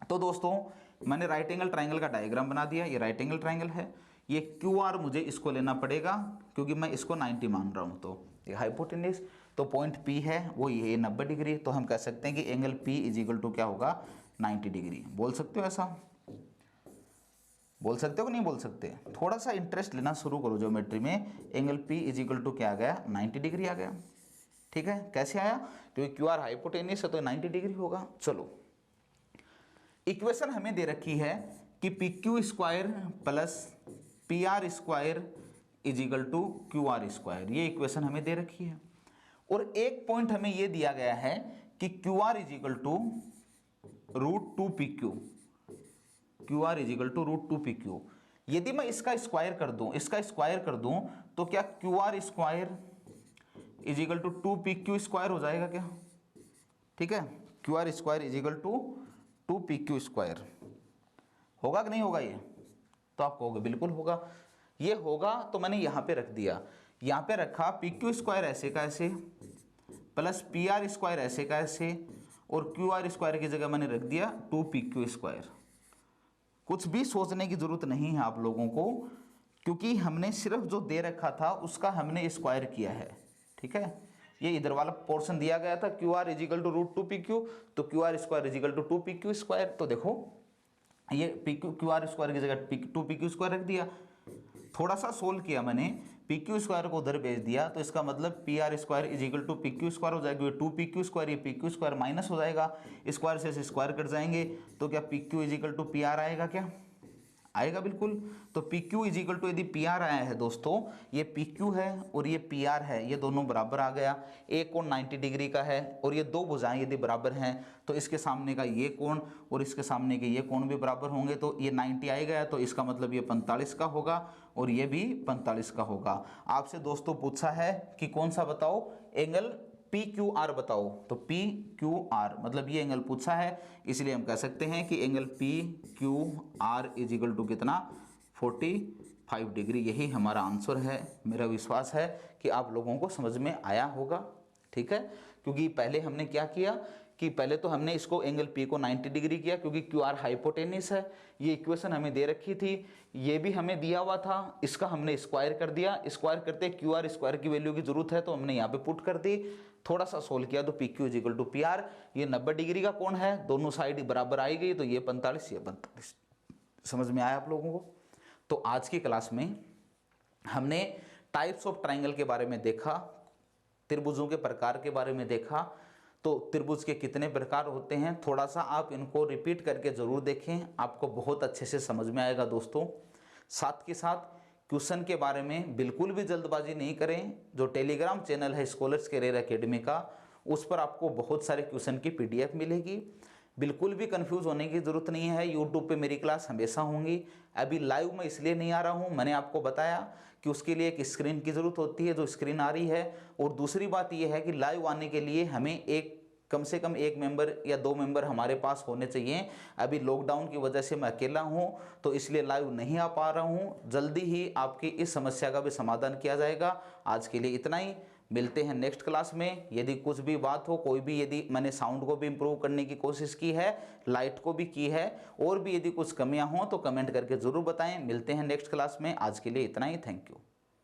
तो दोस्तों मैंने राइट एंगल ट्राइंगल का डायग्राम बना दिया, ये राइट एंगल ट्राइंगल है, ये क्यू आर मुझे इसको लेना पड़ेगा क्योंकि मैं इसको 90 मान रहा हूँ, तो ये हाइपोटेनियस, तो पॉइंट पी है वो ये 90 डिग्री, तो हम कह सकते हैं कि angle P is equal to क्या होगा, 90 डिग्री। बोल सकते हो ऐसा, बोल सकते हो कि नहीं बोल सकते, थोड़ा सा इंटरेस्ट लेना शुरू करो ज्योमेट्री में। Angle P is equal to क्या आ गया, 90 डिग्री आ गया। ठीक है, कैसे आया, क्योंकि क्यू आर हाइपोटेनियस है तो 90 डिग्री होगा। चलो इक्वेशन हमें दे रखी है कि P Q square plus P R square is equal to Q R square, ये इक्वेशन हमें दे रखी है। और एक पॉइंट हमें ये दिया गया है कि Q R is equal to root two P Q, Q R is equal to root two P Q. यदि मैं इसका स्क्वायर कर दूं, इसका स्क्वायर कर दूं, तो क्या Q R square is equal to two P Q square हो जाएगा क्या। ठीक है, Q R square is equal to two P Q square होगा कि नहीं होगा, ये तो आप कहोगे बिल्कुल होगा। ये होगा तो मैंने यहाँ पे रख दिया, यहाँ पे रखा पी क्यू स्क्वायर ऐसे का ऐसे प्लस पी आर स्क्वायर ऐसे का ऐसे, और क्यू आर स्क्वायर की जगह मैंने रख दिया टू पी क्यू स्क्वायर। कुछ भी सोचने की जरूरत नहीं है आप लोगों को, क्योंकि हमने सिर्फ जो दे रखा था उसका हमने स्क्वायर किया है। ठीक है, ये इधर वाला पोर्शन दिया गया था Q R is equal to root two P Q, तो Q R square is equal to two P Q square. तो देखो ये P Q Q R square की जगह टू पी क्यू स्क्वायर रख दिया, थोड़ा सा सोल्व किया मैंने, पी क्यू स्क्वायर को उधर भेज दिया, तो इसका मतलब P R square is equal to P Q square हो जाएगा, टू पी क्यू स्क्वायर, ये पी क्यू स्क्वायर माइनस हो जाएगा, स्क्वायर से स्क्वायर कट जाएंगे, तो क्या P Q is equal to P R आएगा, क्या आएगा, बिल्कुल। तो P Q is equal to यदि पी आर आया है दोस्तों, ये पी क्यू है और ये पी आर है, ये दोनों बराबर आ गया, एक कोण 90 डिग्री का है और ये दो भुजाएं यदि बराबर हैं तो इसके सामने का ये कोण और इसके सामने के ये कोण भी बराबर होंगे, तो ये 90 आ गया, तो इसका मतलब ये 45 का होगा और ये भी 45 का होगा। आपसे दोस्तों पूछा है कि कौन सा बताओ एंगल पी क्यू आर बताओ, तो पी क्यू आर मतलब ये एंगल पूछा है, इसलिए हम कह सकते हैं कि angle P Q R is equal to कितना, 45 डिग्री। यही हमारा आंसर है। मेरा विश्वास है कि आप लोगों को समझ में आया होगा। ठीक है, क्योंकि पहले हमने क्या किया कि पहले तो हमने इसको एंगल पी को 90 डिग्री किया, क्योंकि क्यू आर हाइपोटेनियस है, ये इक्वेशन हमें दे रखी थी, ये भी हमें दिया हुआ था, इसका हमने स्क्वायर कर दिया, स्क्वायर करते क्यू आर स्क्वायर की वैल्यू की जरूरत है तो हमने यहाँ पे पुट कर दी, थोड़ा सा सोल्व किया तो P Q is equal to P R, ये 90 डिग्री का कोण है, दोनों साइड बराबर आई गई, तो ये 45 ये 45। समझ में आया आप लोगों को। तो आज की क्लास में हमने टाइप्स ऑफ ट्राइंगल के बारे में देखा, त्रिभुजों के प्रकार के बारे में देखा, तो त्रिभुज के कितने प्रकार होते हैं, थोड़ा सा आप इनको रिपीट करके ज़रूर देखें, आपको बहुत अच्छे से समझ में आएगा दोस्तों। साथ के साथ क्वेश्चन के बारे में बिल्कुल भी जल्दबाजी नहीं करें। जो टेलीग्राम चैनल है स्कॉलर्स कैरियर एकेडमी का, उस पर आपको बहुत सारे क्वेश्चन की पीडीएफ मिलेगी। बिल्कुल भी कंफ्यूज होने की ज़रूरत नहीं है। यूट्यूब पे मेरी क्लास हमेशा होंगी। अभी लाइव में इसलिए नहीं आ रहा हूँ, मैंने आपको बताया कि उसके लिए एक स्क्रीन की ज़रूरत होती है, जो स्क्रीन आ रही है। और दूसरी बात यह है कि लाइव आने के लिए हमें एक कम से कम 1 मेंबर या 2 मेंबर हमारे पास होने चाहिए। अभी लॉकडाउन की वजह से मैं अकेला हूं, तो इसलिए लाइव नहीं आ पा रहा हूं। जल्दी ही आपकी इस समस्या का भी समाधान किया जाएगा। आज के लिए इतना ही, मिलते हैं नेक्स्ट क्लास में। यदि कुछ भी बात हो, कोई भी, यदि मैंने साउंड को भी इम्प्रूव करने की कोशिश की है, लाइट को भी की है, और भी यदि कुछ कमियां हों तो कमेंट करके ज़रूर बताएं। मिलते हैं नेक्स्ट क्लास में। आज के लिए इतना ही, थैंक यू।